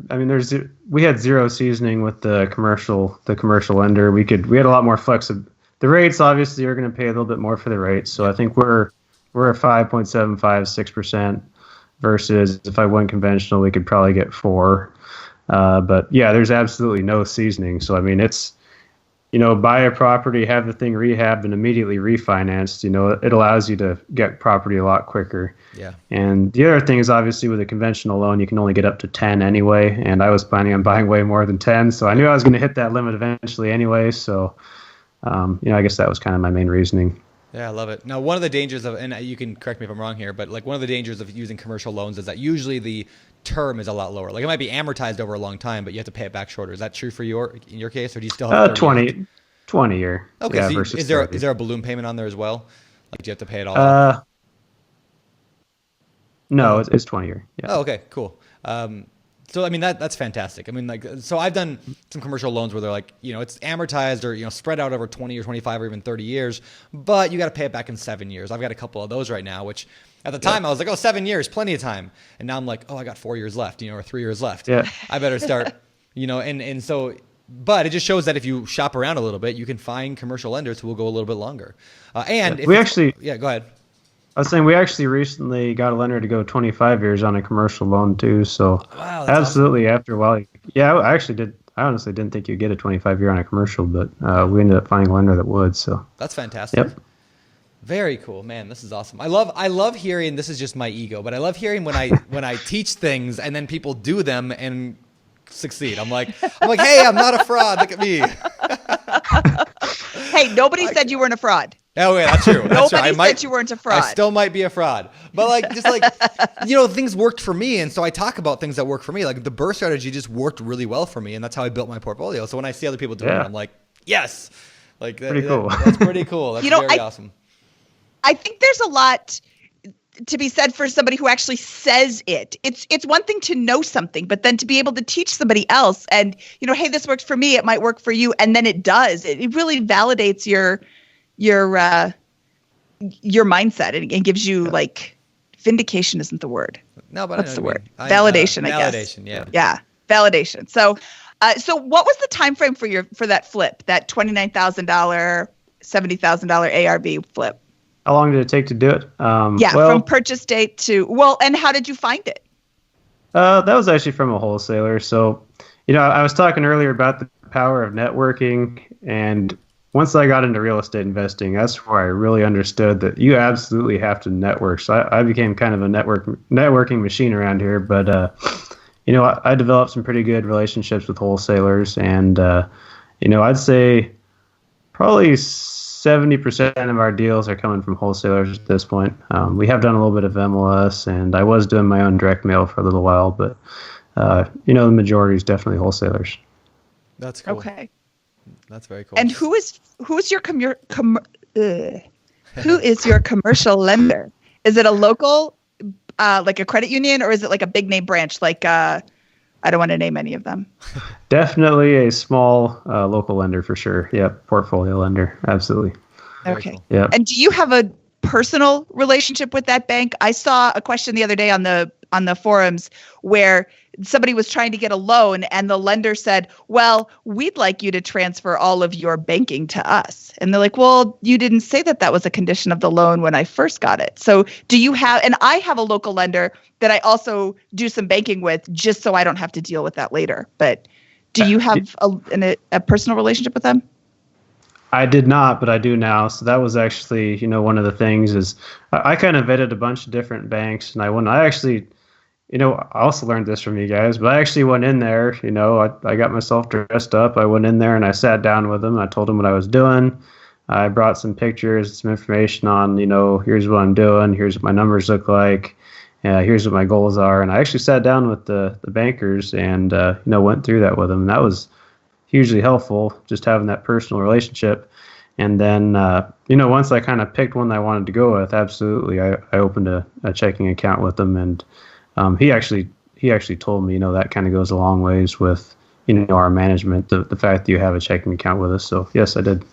I mean, we had zero seasoning with the commercial lender. We had a lot more flexibility. The rates obviously are going to pay a little bit more for the rates. So I think we're at 5.75, 6% versus if I went conventional, we could probably get 4. But yeah, there's absolutely no seasoning. So I mean, it's buy a property, have the thing rehabbed, and immediately refinanced. It allows you to get property a lot quicker. Yeah. And the other thing is obviously with a conventional loan, you can only get up to 10 anyway. And I was planning on buying way more than 10. So I knew I was going to hit that limit eventually anyway. So, I guess that was kind of my main reasoning. Yeah, I love it. Now, one of the dangers of, and you can correct me if I'm wrong here, but like one of the dangers of using commercial loans is that usually the term is a lot lower. Like it might be amortized over a long time, but you have to pay it back shorter. Is that true for in your case, or do you still have 20 year? Okay, yeah, so versus is there a balloon payment on there as well? Like do you have to pay it all? No, it's 20 year. Yeah. Oh, okay, cool. So I mean that's fantastic. I mean so I've done some commercial loans where they're like, it's amortized or spread out over 20 or 25 or even 30 years, but you got to pay it back in 7 years. I've got a couple of those right now, which at the time I was like, 7 years, plenty of time. And now I'm like, I got 4 years left, or 3 years left. Yeah. I better start, and so, but it just shows that if you shop around a little bit, you can find commercial lenders who will go a little bit longer. Go ahead. I was saying we actually recently got a lender to go 25 years on a commercial loan too. So wow, absolutely, awesome. After a while, I actually did. I honestly didn't think you'd get a 25 year on a commercial, but we ended up finding a lender that would. So that's fantastic. Yep. Very cool, man. This is awesome. I love hearing. This is just my ego, but I love hearing when I teach things and then people do them and succeed. I'm like, hey, I'm not a fraud. Look at me. Hey, nobody said you weren't a fraud. Oh yeah, that's true. Nobody said you weren't a fraud. I still might be a fraud, but things worked for me, and so I talk about things that work for me. Like the BRRRR strategy just worked really well for me, and that's how I built my portfolio. So when I see other people doing it, I'm like, yes, pretty cool. That's pretty cool. That's very awesome. I think there's a lot to be said for somebody who actually says it. It's one thing to know something, but then to be able to teach somebody else, and hey, this works for me, it might work for you, and then it does. It really validates your mindset and gives you vindication isn't the word. No, but what's the word? Validation, I guess. Validation, yeah. Yeah, validation. So what was the time frame for that flip, that $29,000, $70,000 ARV flip? How long did it take to do it? From purchase date to and how did you find it? That was actually from a wholesaler. So, I was talking earlier about the power of networking, and once I got into real estate investing, that's where I really understood that you absolutely have to network. So I became kind of a networking machine around here. But, I developed some pretty good relationships with wholesalers. And, I'd say probably 70% of our deals are coming from wholesalers at this point. We have done a little bit of MLS, and I was doing my own direct mail for a little while. But, the majority is definitely wholesalers. That's cool. Okay. That's very cool. And who is your commercial lender? Is it a local, like a credit union, or is it like a big name branch? Like I don't want to name any of them. Definitely a small local lender for sure. Yep, portfolio lender, absolutely. Okay. Cool. Yeah. And do you have a personal relationship with that bank? I saw a question the other day on the forums where somebody was trying to get a loan and the lender said, well, we'd like you to transfer all of your banking to us. And they're like, well, you didn't say that was a condition of the loan when I first got it. So do you have, and I have a local lender that I also do some banking with just so I don't have to deal with that later. But do you have a personal relationship with them? I did not, but I do now. So that was actually, one of the things is I kind of vetted a bunch of different banks, and I actually, I also learned this from you guys, but I actually went in there, I got myself dressed up. I went in there and I sat down with them. I told them what I was doing. I brought some pictures, some information on, here's what I'm doing, here's what my numbers look like, here's what my goals are. And I actually sat down with the bankers and, went through that with them. And that was hugely helpful, just having that personal relationship. And then, once I kind of picked one that I wanted to go with, absolutely, I opened a checking account with them. And he actually told me, that kind of goes a long ways with, our management, the fact that you have a checking account with us. So, yes, I did.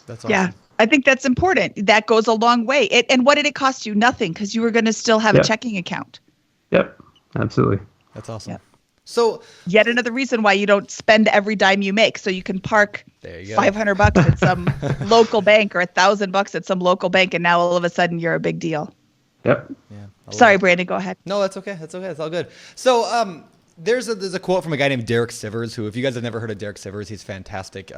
That's awesome. Yeah, I think that's important. That goes a long way. And what did it cost you? Nothing, because you were going to still have a checking account. Yep, absolutely. That's awesome. Yep. So yet another reason why you don't spend every dime you make, so you can park $500 at some local bank or $1,000 at some local bank, and now all of a sudden you're a big deal. Yep. Yeah. Sorry, Brandon, go ahead. No, that's okay. That's okay. It's all good. So there's a quote from a guy named Derek Sivers, who, if you guys have never heard of Derek Sivers, he's fantastic.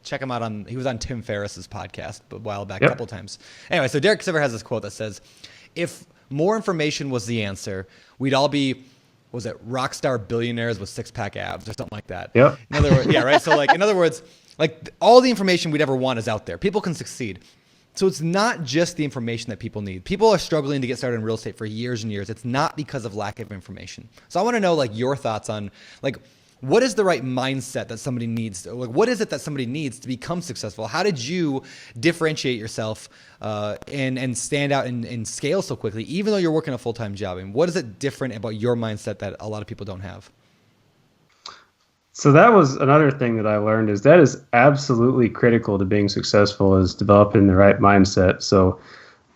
Check him out he was on Tim Ferriss's podcast a while back, a couple times. Anyway, so Derek Sivers has this quote that says, if more information was the answer, we'd all be, was it rock star billionaires with six-pack abs or something like that? Yep. In other words, yeah, right? So in other words, all the information we'd ever want is out there. People can succeed. So it's not just the information that people need. People are struggling to get started in real estate for years and years. It's not because of lack of information. So I want to know your thoughts on what is the right mindset that somebody needs? What is it that somebody needs to become successful? How did you differentiate yourself and stand out and scale so quickly, even though you're working a full-time job? And what is it different about your mindset that a lot of people don't have? So that was another thing that I learned, is that is absolutely critical to being successful, is developing the right mindset. So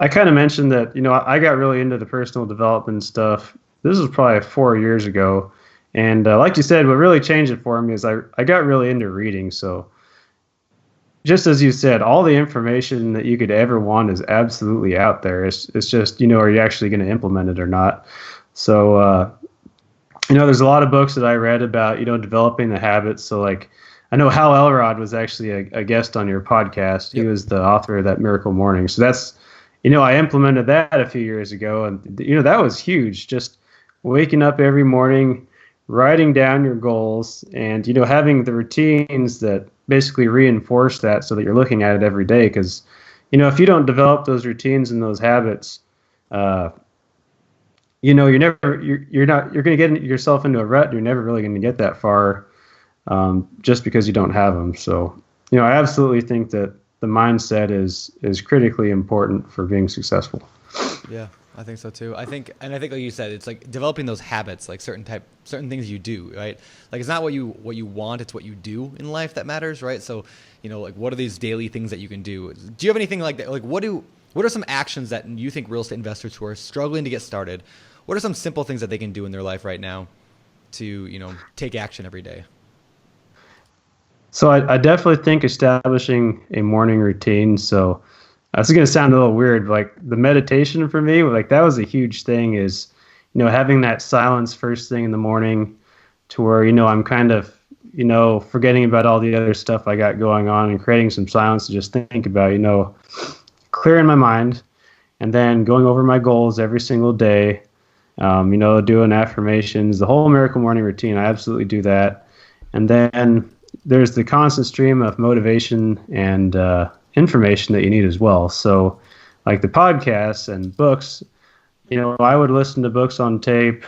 I kind of mentioned that, I got really into the personal development stuff. This was probably 4 years ago. And like you said, what really changed it for me is I got really into reading. So just as you said, all the information that you could ever want is absolutely out there. It's just, are you actually going to implement it or not? So, there's a lot of books that I read about, developing the habits. So I know Hal Elrod was actually a guest on your podcast. Yep. He was the author of that Miracle Morning. So that's, I implemented that a few years ago, and, that was huge. Just waking up every morning, writing down your goals, and, having the routines that basically reinforce that, so that you're looking at it every day. Because, if you don't develop those routines and those habits, you're going to get yourself into a rut. You're never really going to get that far, just because you don't have them. So, I absolutely think that the mindset is critically important for being successful. Yeah, I think so too. I think like you said, it's developing those habits, certain things you do, right? It's not what you want, it's what you do in life that matters, right? So, what are these daily things that you can do? Do you have anything like that? What are some actions that you think real estate investors who are struggling to get started, what are some simple things that they can do in their life right now to, take action every day? So I definitely think establishing a morning routine. So that's going to sound a little weird, but the meditation for me, that was a huge thing, is, having that silence first thing in the morning, to where, I'm kind of, forgetting about all the other stuff I got going on, and creating some silence to just think about, clearing my mind, and then going over my goals every single day. Doing affirmations, the whole Miracle Morning routine. I absolutely do that. And then there's the constant stream of motivation and information that you need as well. So the podcasts and books, I would listen to books on tape.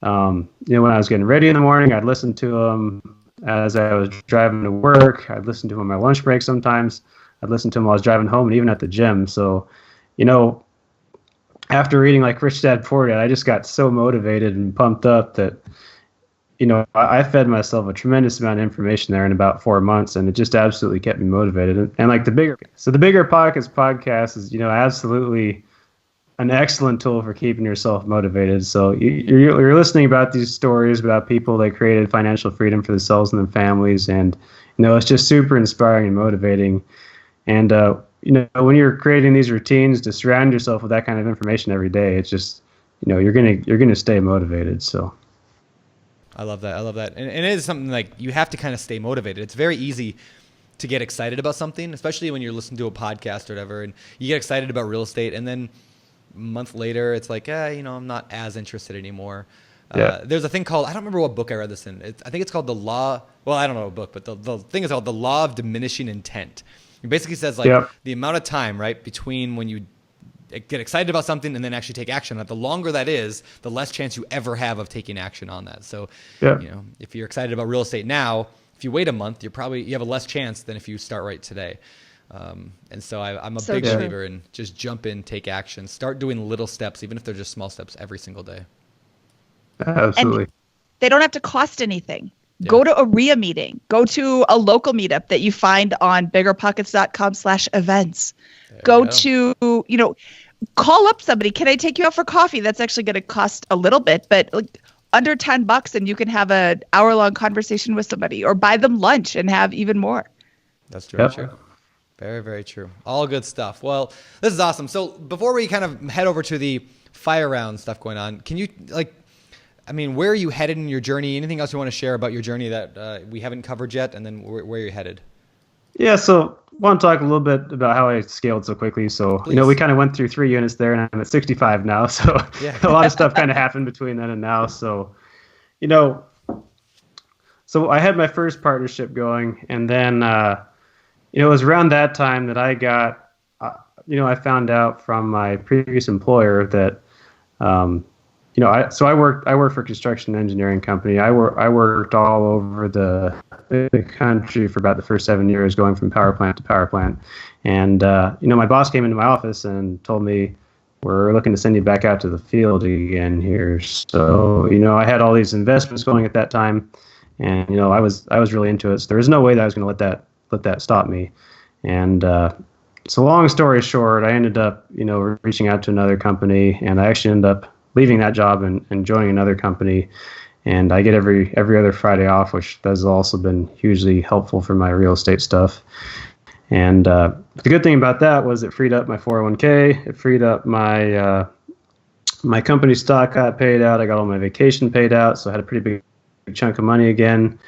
When I was getting ready in the morning, I'd listen to them as I was driving to work. I'd listen to them on my lunch break sometimes. I'd listen to them while I was driving home, and even at the gym. So, after reading Rich Dad Poor Dad, I just got so motivated and pumped up that, I fed myself a tremendous amount of information there in about 4 months, and it just absolutely kept me motivated. And the BiggerPockets Podcast is, absolutely an excellent tool for keeping yourself motivated. So you're listening about these stories about people that created financial freedom for themselves and their families, and, it's just super inspiring and motivating. And, when you're creating these routines, to surround yourself with that kind of information every day, it's just, you're gonna stay motivated. So, I love that, and it is something you have to kind of stay motivated. It's very easy to get excited about something, especially when you're listening to a podcast or whatever, and you get excited about real estate, and then a month later, it's I'm not as interested anymore. Yeah. There's a thing called, I don't remember what book I read this in. I think it's called the law. Well, I don't know what book, but the thing is called the law of diminishing intent. It basically says like the amount of time, right, between when you get excited about something and then actually take action on it. The longer that is, the less chance you ever have of taking action on that. So, if you're excited about real estate now, if you wait a month, you have a less chance than if you start right today. And so I'm a big believer in just jump in, take action, start doing little steps, even if they're just small steps every single day. Absolutely. And they don't have to cost anything. Yeah. Go to a RIA meeting. Go to a local meetup that you find on biggerpockets.com/events. Go to, call up somebody. Can I take you out for coffee? That's actually going to cost a little bit, but like under $10 and you can have an hour-long conversation with somebody, or buy them lunch and have even more. That's very true. Very, very true. All good stuff. Well, this is awesome. So before we kind of head over to the fire round stuff going on, can you where are you headed in your journey? Anything else you want to share about your journey that we haven't covered yet, and then where you're headed? Yeah, so I want to talk a little bit about how I scaled so quickly. So, please. We kind of went through 3 units there, and I'm at 65 now. So a lot of stuff kind of happened between then and now. So, so I had my first partnership going, and then, it was around that time that I got, I found out from my previous employer that, I worked for a construction engineering company. I worked all over the country for about the first 7 years, going from power plant to power plant. And, my boss came into my office and told me, we're looking to send you back out to the field again here. So, I had all these investments going at that time, and, I was really into it. So there was no way that I was going to let that stop me. And, so long story short, I ended up, reaching out to another company, and I actually ended up leaving that job and joining another company. And I get every other Friday off, which has also been hugely helpful for my real estate stuff. And the good thing about that was it freed up my 401k. It freed up my my company stock got paid out. I got all my vacation paid out, so I had a pretty big chunk of money again.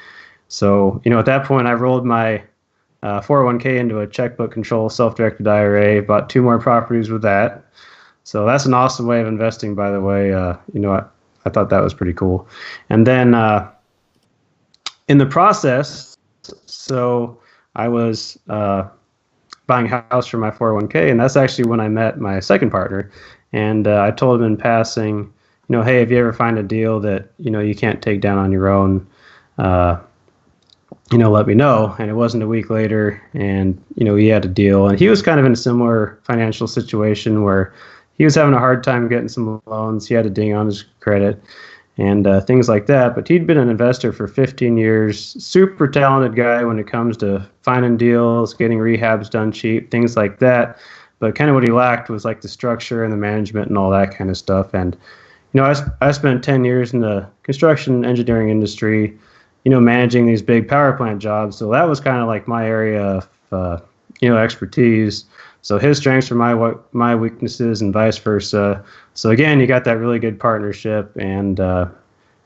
So, at that point, I rolled my 401k into a checkbook control self-directed IRA, bought 2 more properties with that. So that's an awesome way of investing, by the way. I thought that was pretty cool. And then in the process, so I was buying a house for my 401k, and that's actually when I met my second partner. And I told him in passing, hey, if you ever find a deal that, you can't take down on your own, let me know. And it wasn't a week later, and, he had a deal. And he was kind of in a similar financial situation where he was having a hard time getting some loans. He had a ding on his credit and things like that. But he'd been an investor for 15 years, super talented guy when it comes to finding deals, getting rehabs done cheap, things like that. But kind of what he lacked was like the structure and the management and all that kind of stuff. And, I spent 10 years in the construction engineering industry, managing these big power plant jobs. So that was kind of like my area of, expertise. So his strengths are my weaknesses and vice versa. So again, you got that really good partnership, and it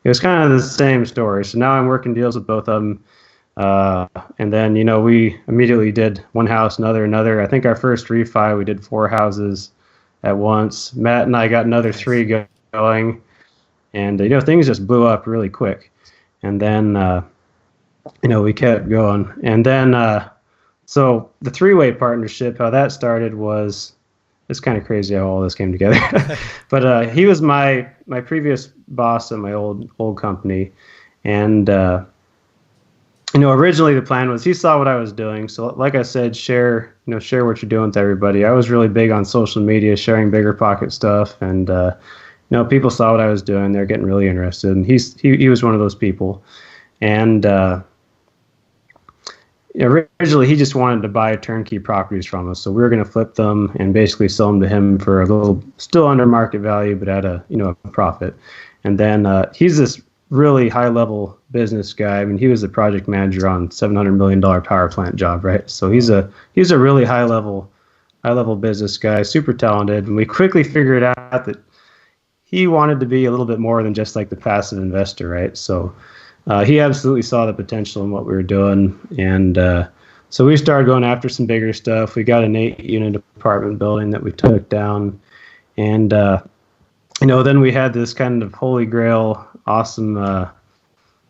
was kind of the same story. So now I'm working deals with both of them. And then, we immediately did one house, another. I think our first refi, we did 4 houses at once. Matt and I got another 3 going, and, things just blew up really quick. And then, we kept going. And then, so the 3-way partnership, how that started was, it's kind of crazy how all this came together. But he was my previous boss at my old company, and originally the plan was he saw what I was doing. So like I said, share what you're doing with everybody. I was really big on social media, sharing BiggerPocket stuff, and people saw what I was doing. They're getting really interested, and he was one of those people, and. Originally, he just wanted to buy turnkey properties from us, so we were going to flip them and basically sell them to him for a little, still under market value, but at a profit. And then he's this really high-level business guy. I mean, he was the project manager on $700 million power plant job, right? So he's a really high-level business guy, super talented. And we quickly figured out that he wanted to be a little bit more than just like the passive investor, right? So. He absolutely saw the potential in what we were doing, and so we started going after some bigger stuff. We got an 8-unit apartment building that we took down, and then we had this kind of holy grail, awesome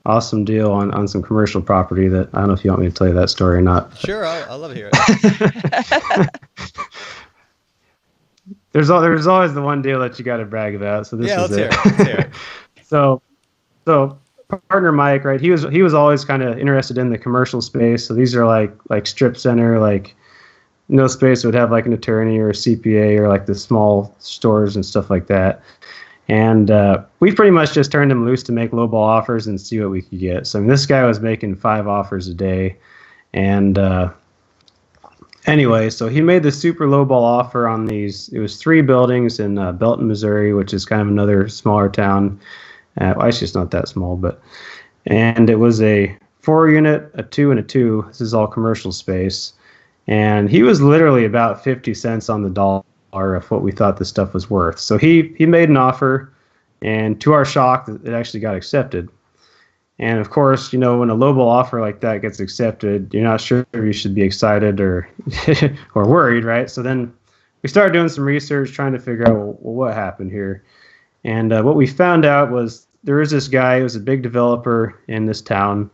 awesome deal on some commercial property that I don't know if you want me to tell you that story or not. Sure, I'll love to hear it. There's always the one deal that you got to brag about. So this is it. Let's hear it. So partner Mike, right? He was always kind of interested in the commercial space. So these are like strip center, like no space would have like an attorney or a CPA or like the small stores and stuff like that. And we pretty much just turned him loose to make lowball offers and see what we could get. So I mean, this guy was making 5 offers a day. And anyway, so he made the super lowball offer on these. It was 3 buildings in Belton, Missouri, which is kind of another smaller town. Well, actually, it's not that small, and it was a 4-unit, a 2, and a 2. This is all commercial space. And he was literally about 50 cents on the dollar of what we thought this stuff was worth. So he made an offer, and to our shock, it actually got accepted. And of course, when a lowball offer like that gets accepted, you're not sure if you should be excited or or worried, right? So then we started doing some research, trying to figure out, well, what happened here. And what we found out was there was this guy who was a big developer in this town.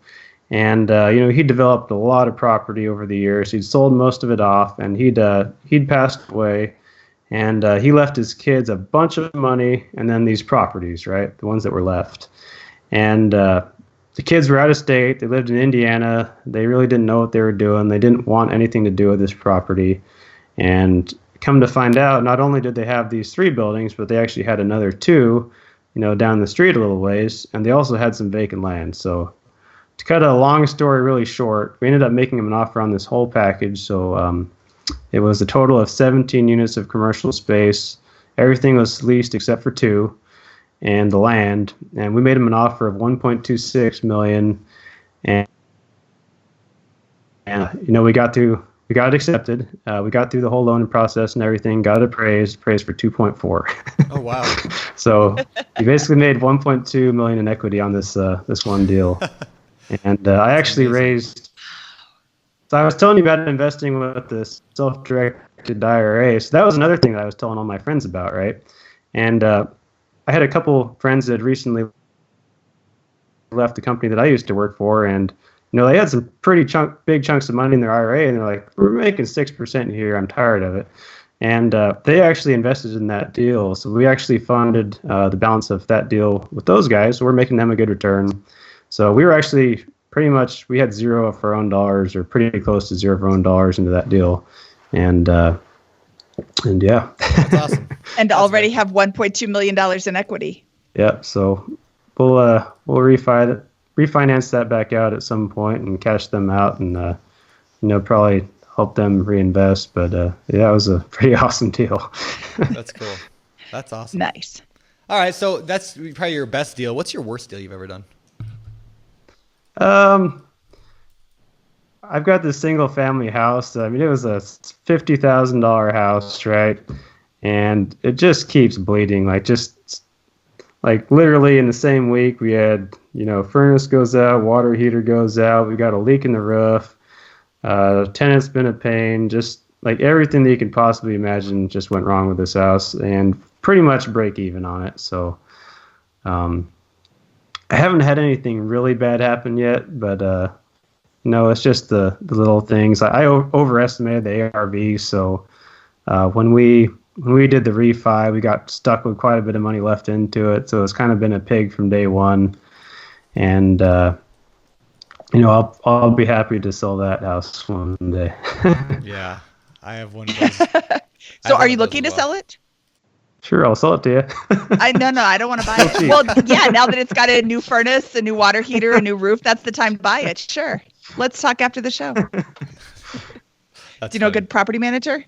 And, he developed a lot of property over the years. He'd sold most of it off, and he'd passed away. And he left his kids a bunch of money and then these properties, right, the ones that were left. And the kids were out of state. They lived in Indiana. They really didn't know what they were doing. They didn't want anything to do with this property. And come to find out, not only did they have these 3 buildings, but they actually had another 2, down the street a little ways. And they also had some vacant land. So to cut a long story really short, we ended up making them an offer on this whole package. So it was a total of 17 units of commercial space. Everything was leased except for 2 and the land. And we made them an offer of $1.26 million. And we got it accepted. We got through the whole loan process and everything, got it appraised for 2.4. Oh, wow. So we basically made $1.2 million in equity on this one deal. And I actually raised. So I was telling you about investing with this self-directed IRA. So that was another thing that I was telling all my friends about, right? And I had a couple friends that had recently left the company that I used to work for, and they had some pretty big chunks of money in their IRA, and they're like, "We're making 6% here. I'm tired of it." And they actually invested in that deal. So we actually funded the balance of that deal with those guys. So we're making them a good return. So we were actually we had 0 of our own dollars, or pretty close to 0 of our own dollars into that deal. And yeah. That's awesome. And already have $1.2 million in equity. Yeah. So we'll refinance that back out at some point and cash them out, and probably help them reinvest. But yeah, it was a pretty awesome deal. That's cool. That's awesome. Nice. All right, so that's probably your best deal. What's your worst deal you've ever done? I've got this single family house. I mean, it was a $50,000 house, right? And it just keeps bleeding. Like literally in the same week, we had, furnace goes out, water heater goes out. We got a leak in the roof. Tenant's been a pain. Just like everything that you could possibly imagine just went wrong with this house, and pretty much break even on it. So, I haven't had anything really bad happen yet, but it's just the little things. I overestimated the ARV, so when we did the refi, we got stuck with quite a bit of money left into it, so it's kind of been a pig from day one. And I'll be happy to sell that house one day. Yeah, I have one of those. So are you looking to sell it? Sure, I'll sell it to you. I don't want to buy it. Well, yeah, now that it's got a new furnace, a new water heater, a new roof, that's the time to buy it. Sure. Let's talk after the show. Do you know a good property manager?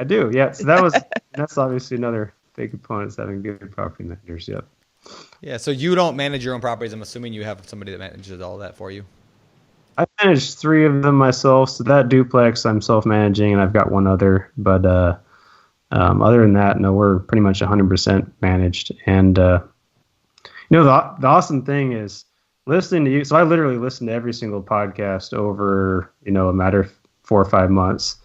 I do, yeah. So that's obviously another big component, is having good property managers, yep. Yeah, so you don't manage your own properties. I'm assuming you have somebody that manages all that for you. I manage 3 of them myself. So that duplex I'm self-managing, and I've got one other. But other than that, no, we're pretty much 100% managed. And the awesome thing is listening to you. So I literally listen to every single podcast over a matter of 4 or 5 months.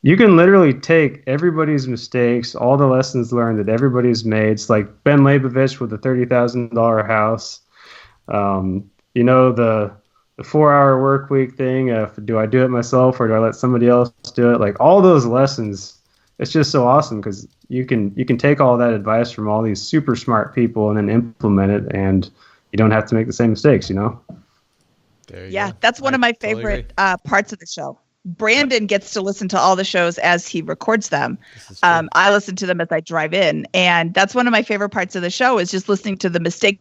You can literally take everybody's mistakes, all the lessons learned that everybody's made. It's like Ben Leibovich with the $30,000 house. The 4-hour work week thing. Do I do it myself or do I let somebody else do it? Like all those lessons, it's just so awesome because you can take all that advice from all these super smart people and then implement it, and you don't have to make the same mistakes. There you Yeah, go. that's one of my totally favorite parts of the show. Brandon gets to listen to all the shows as he records them. I listen to them as I drive in, and that's one of my favorite parts of the show is just listening to the mistakes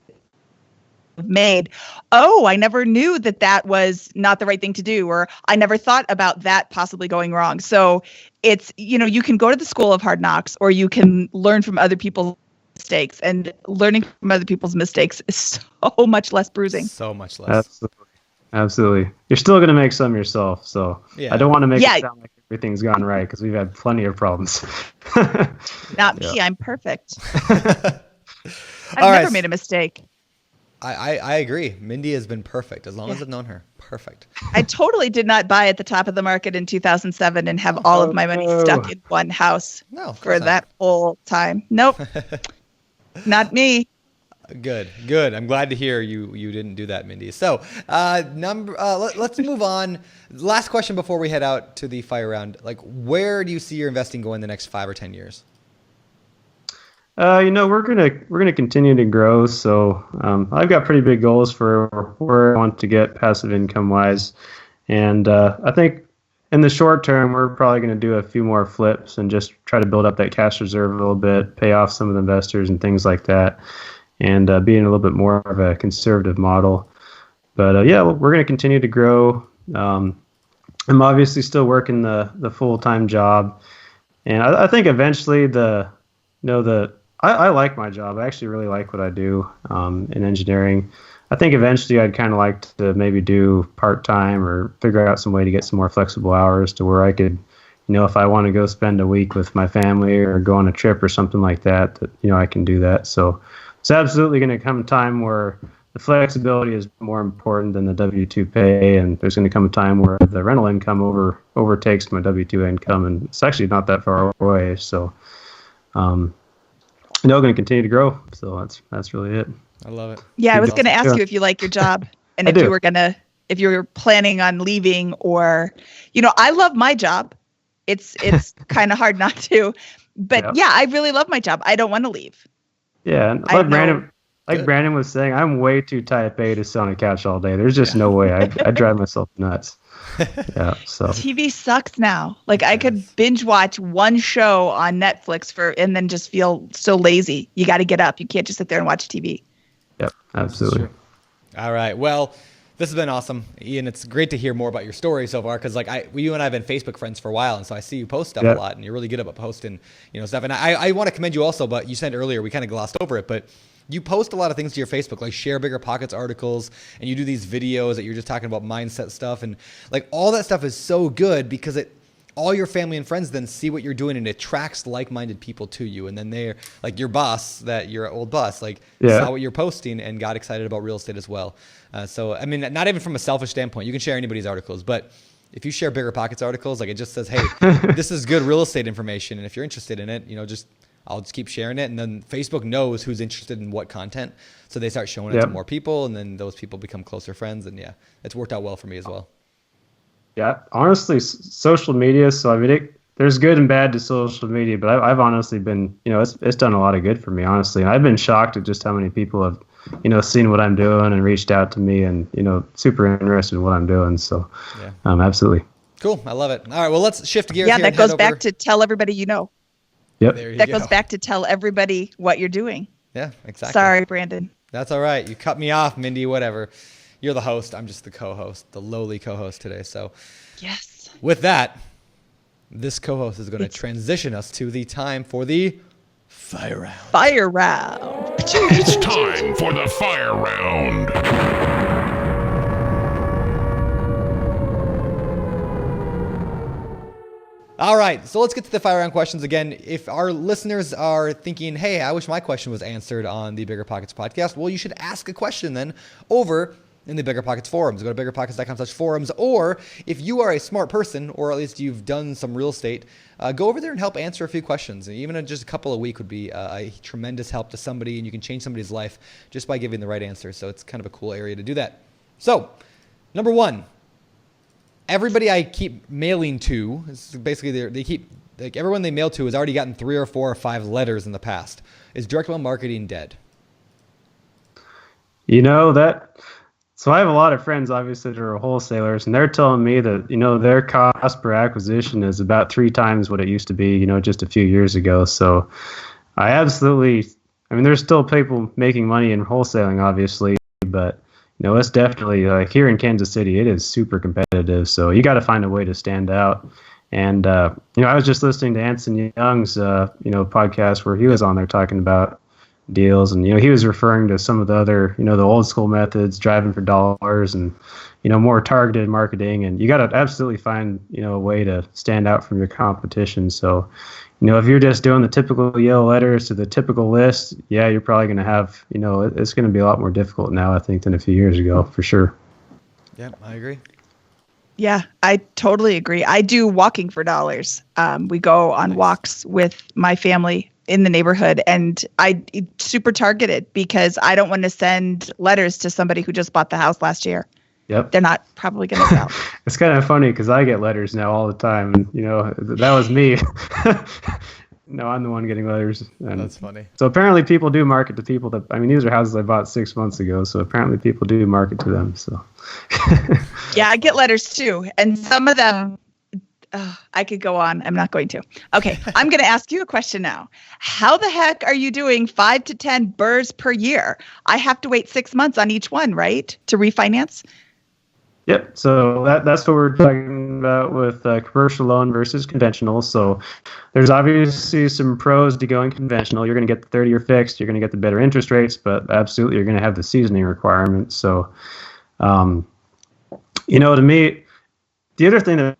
made. Oh, I never knew that was not the right thing to do, or I never thought about that possibly going wrong. So it's, you can go to the school of hard knocks, or you can learn from other people's mistakes, and learning from other people's mistakes is so much less bruising. So much less. Absolutely. You're still going to make some yourself. So Yeah. I don't want to make it sound like everything's gone right because we've had plenty of problems. Not me. I'm perfect. I've All never right. made a mistake. I agree. Mindy has been perfect as long as I've known her. Perfect. I totally did not buy at the top of the market in 2007 and have all of my money stuck in one house for that whole time. Nope. Not me. Good. I'm glad to hear you didn't do that, Mindy. So, let's move on. Last question before we head out to the fire round. Like, where do you see your investing going the next 5 or 10 years? We're gonna continue to grow. So I've got pretty big goals for where I want to get passive income wise, and I think in the short term we're probably going to do a few more flips and just try to build up that cash reserve a little bit, pay off some of the investors and things like that, and be in a little bit more of a conservative model. But we're going to continue to grow. I'm obviously still working the full-time job, and I think eventually I like my job. I actually really like what I do in engineering. I think eventually I'd kind of like to maybe do part-time or figure out some way to get some more flexible hours to where I could, if I want to go spend a week with my family or go on a trip or something like that, I can do that. So it's absolutely going to come a time where the flexibility is more important than the W-2 pay, and there's going to come a time where the rental income overtakes my W-2 income, and it's actually not that far away. So, going to continue to grow. So that's really it. I love it. Yeah, I was going to ask you if you like your job and if you were planning on leaving, or, I love my job. It's kind of hard not to, but I really love my job. I don't want to leave. Yeah. And Brandon was saying, I'm way too type A to sit on a couch all day. There's just no way. I'd drive myself nuts. Yeah. So TV sucks now. Like I could binge watch one show on Netflix and then just feel so lazy. You got to get up. You can't just sit there and watch TV. Yep. Absolutely. All right. Well, this has been awesome, Ian. It's great to hear more about your story so far, because you and I have been Facebook friends for a while, and so I see you post stuff a lot, and you're really good about posting, stuff. And I want to commend you also, but you said earlier we kind of glossed over it, but you post a lot of things to your Facebook, like share BiggerPockets articles, and you do these videos that you're just talking about mindset stuff, and like all that stuff is so good because all your family and friends then see what you're doing, and it attracts like-minded people to you. And then they're like your boss, your old boss, saw what you're posting and got excited about real estate as well. So, I mean, not even from a selfish standpoint, you can share anybody's articles, but if you share BiggerPockets articles, it just says, hey, this is good real estate information. And if you're interested in it, I'll just keep sharing it. And then Facebook knows who's interested in what content. So they start showing it to more people, and then those people become closer friends. And it's worked out well for me as well. Yeah, honestly, social media. So I mean, there's good and bad to social media, but I've honestly been, it's done a lot of good for me, honestly. And I've been shocked at just how many people have, seen what I'm doing and reached out to me and, super interested in what I'm doing. So, absolutely. Cool. I love it. All right. Well, let's shift gears. Yeah, here that goes back to tell everybody Yep. That goes back to tell everybody what you're doing. Yeah, exactly. Sorry, Brandon. That's all right. You cut me off, Mindy, whatever. You're the host. I'm just the co-host, the lowly co-host today. So yes. With that, this co-host is going to transition us to the time for the fire round. Fire round. It's time for the fire round. All right, so let's get to the fire round questions again. If our listeners are thinking, hey, I wish my question was answered on the BiggerPockets podcast, well, you should ask a question then over in the BiggerPockets forums. Go to biggerpockets.com/forums. Or if you are a smart person, or at least you've done some real estate, go over there and help answer a few questions. And even just a couple a week would be a tremendous help to somebody, and you can change somebody's life just by giving the right answer. So it's kind of a cool area to do that. So, number one, everybody I keep mailing to, is basically they keep, like everyone they mail to has already gotten 3 or 4 or 5 letters in the past. Is direct mail marketing dead? So I have a lot of friends, obviously, that are wholesalers, and they're telling me that, their cost per acquisition is about 3 times what it used to be, just a few years ago. So there's still people making money in wholesaling, obviously, but, it's definitely, like here in Kansas City, it is super competitive. So you got to find a way to stand out. And, I was just listening to Anson Young's, podcast where he was on there talking about deals, and he was referring to some of the other the old school methods, driving for dollars, and more targeted marketing. And you got to absolutely find a way to stand out from your competition. So if you're just doing the typical yellow letters to the typical list, you're probably going to have it's going to be a lot more difficult now, I think, than a few years ago, for sure. Yeah, I agree. Yeah, I totally agree. I do walking for dollars. We go on walks with my family in the neighborhood, and it's super targeted because I don't want to send letters to somebody who just bought the house last year. Yep. They're not probably going to sell. It's kind of funny because I get letters now all the time, and that was me. No, I'm the one getting letters. And that's funny. So apparently people do market to people these are houses I bought 6 months ago, so apparently people do market to them. So yeah, I get letters too, and some of them I could go on. I'm not going to. Okay, I'm going to ask you a question now. How the heck are you doing 5 to 10 BRRRRs per year? I have to wait 6 months on each one, right, to refinance? Yep. So that's what we're talking about with commercial loan versus conventional. So there's obviously some pros to going conventional. You're going to get the 30-year fixed. You're going to get the better interest rates, but absolutely you're going to have the seasoning requirements. So, to me, the other thing that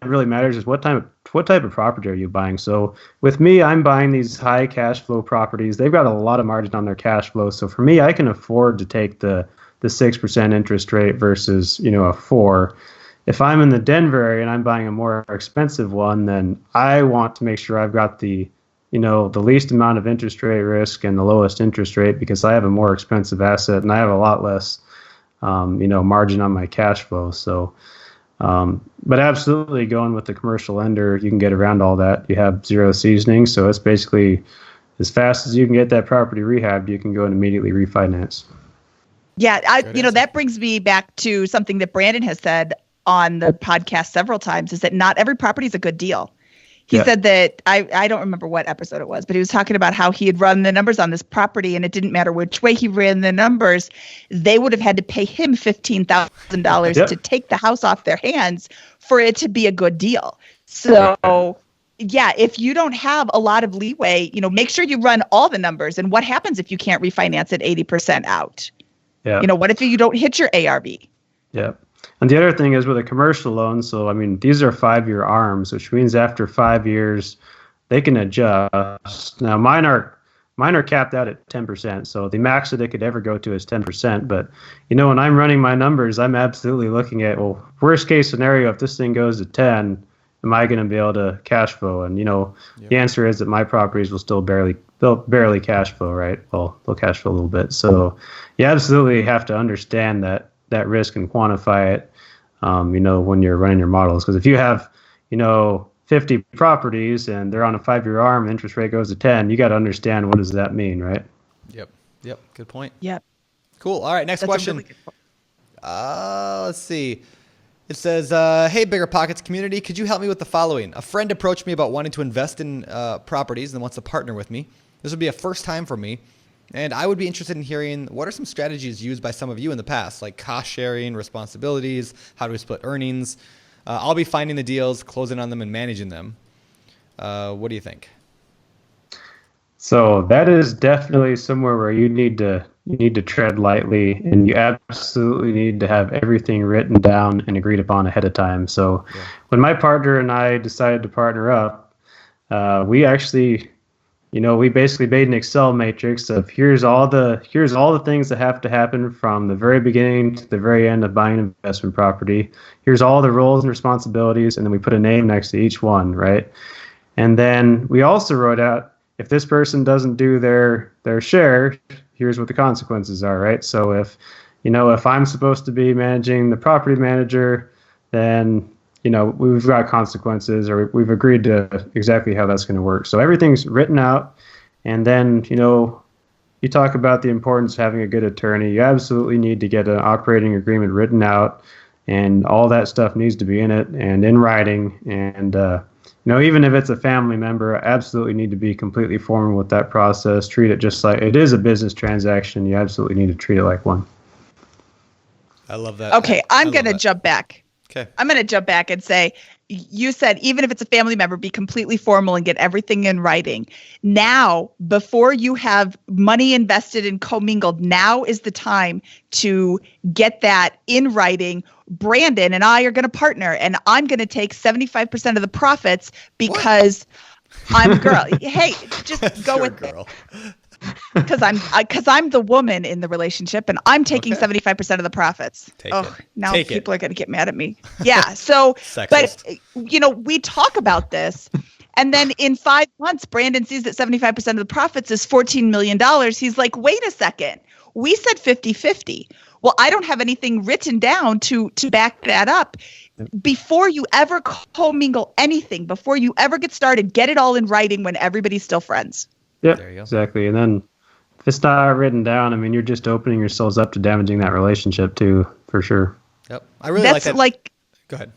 really matters is what type of property are you buying. So with me, I'm buying these high cash flow properties. They've got a lot of margin on their cash flow. So for me, I can afford to take the 6% interest rate versus a 4. If I'm in the Denver area and I'm buying a more expensive one, then I want to make sure I've got the the least amount of interest rate risk and the lowest interest rate, because I have a more expensive asset and I have a lot less margin on my cash flow. So but absolutely going with the commercial lender, you can get around all that. You have zero seasoning, so it's basically as fast as you can get that property rehabbed, you can go and immediately refinance. Yeah, that brings me back to something that Brandon has said on the podcast several times, is that not every property is a good deal. He said that, I don't remember what episode it was, but he was talking about how he had run the numbers on this property, and it didn't matter which way he ran the numbers. They would have had to pay him $15,000 to take the house off their hands for it to be a good deal. So, yeah, if you don't have a lot of leeway, make sure you run all the numbers. And what happens if you can't refinance at 80% out? Yeah. What if you don't hit your ARV? Yeah. And the other thing is with a commercial loan, so these are 5-year ARMs, which means after 5 years they can adjust. Now mine are capped out at 10%, so the max that it could ever go to is 10%. But when I'm running my numbers, I'm absolutely looking at, well, worst case scenario, if this thing goes to 10, am I going to be able to cash flow? And the answer is that my properties will still barely cash flow, right? Well, they'll cash flow a little bit. So you absolutely have to understand that risk and quantify it, when you're running your models. Because if you have, 50 properties and they're on a 5-year ARM, interest rate goes to 10, you got to understand, what does that mean, right? Yep. Good point. Yep. Cool. All right. Next question. Really Let's see. It says, hey, BiggerPockets community, could you help me with the following? A friend approached me about wanting to invest in properties and wants to partner with me. This would be a first time for me. And I would be interested in hearing, what are some strategies used by some of you in the past, like cost sharing, responsibilities, how do we split earnings? I'll be finding the deals, closing on them, and managing them. What do you think? So that is definitely somewhere where you need to tread lightly, and you absolutely need to have everything written down and agreed upon ahead of time. So when my partner and I decided to partner up, we actually we basically made an Excel matrix of here's all the things that have to happen from the very beginning to the very end of buying an investment property. Here's all the roles and responsibilities, and then we put a name next to each one, right? And then we also wrote out, if this person doesn't do their share, here's what the consequences are, right? So if I'm supposed to be managing the property manager, then we've got consequences, or we've agreed to exactly how that's going to work. So everything's written out. And then, you talk about the importance of having a good attorney. You absolutely need to get an operating agreement written out, and all that stuff needs to be in it and in writing. And, even if it's a family member, absolutely need to be completely formal with that process. Treat it just like it is a business transaction. You absolutely need to treat it like one. I love that. Okay, I'm going to jump back. Okay. I'm going to jump back and say, you said even if it's a family member, be completely formal and get everything in writing. Now, before you have money invested and commingled, now is the time to get that in writing. Brandon and I are going to partner, and I'm going to take 75% of the profits because I'm a girl. Hey, just go with girl. Because I'm the woman in the relationship, and I'm taking 75% of the profits. Now people are going to get mad at me. Yeah. So, but we talk about this, and then in 5 months, Brandon sees that 75% of the profits is $14 million. He's like, wait a second, we said 50-50. Well, I don't have anything written down to back that up. Before you ever commingle anything, before you ever get started, get it all in writing when everybody's still friends. Yep, exactly. And then if it's not written down, I mean, you're just opening yourselves up to damaging that relationship too, for sure. Yep. I really like that. Go ahead.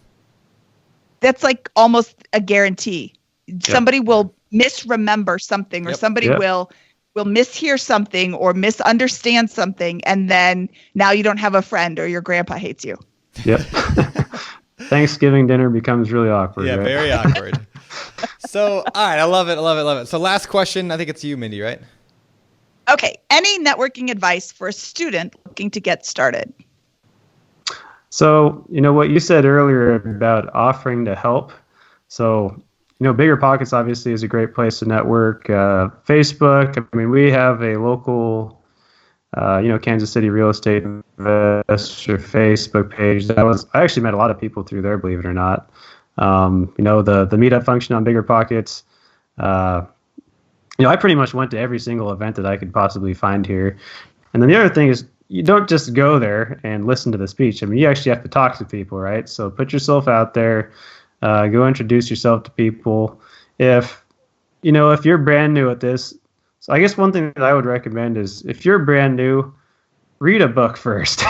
That's like almost a guarantee. Yep. Somebody will misremember something, or somebody will mishear something or misunderstand something, and then now you don't have a friend, or your grandpa hates you. Yep. Thanksgiving dinner becomes really awkward. Yeah, right? Very awkward. So, all right, I love it. So last question, I think it's you, Mindy, right? Okay. Any networking advice for a student looking to get started? So, what you said earlier about offering to help. So, BiggerPockets obviously is a great place to network. Facebook, I mean, we have a local, Kansas City real estate investor Facebook page. I actually met a lot of people through there, believe it or not. The meetup function on BiggerPockets. I pretty much went to every single event that I could possibly find here. And then the other thing is, you don't just go there and listen to the speech. I mean, you actually have to talk to people, right? So put yourself out there, go introduce yourself to people. If you're brand new at this, so I guess one thing that I would recommend is if you're brand new, read a book first,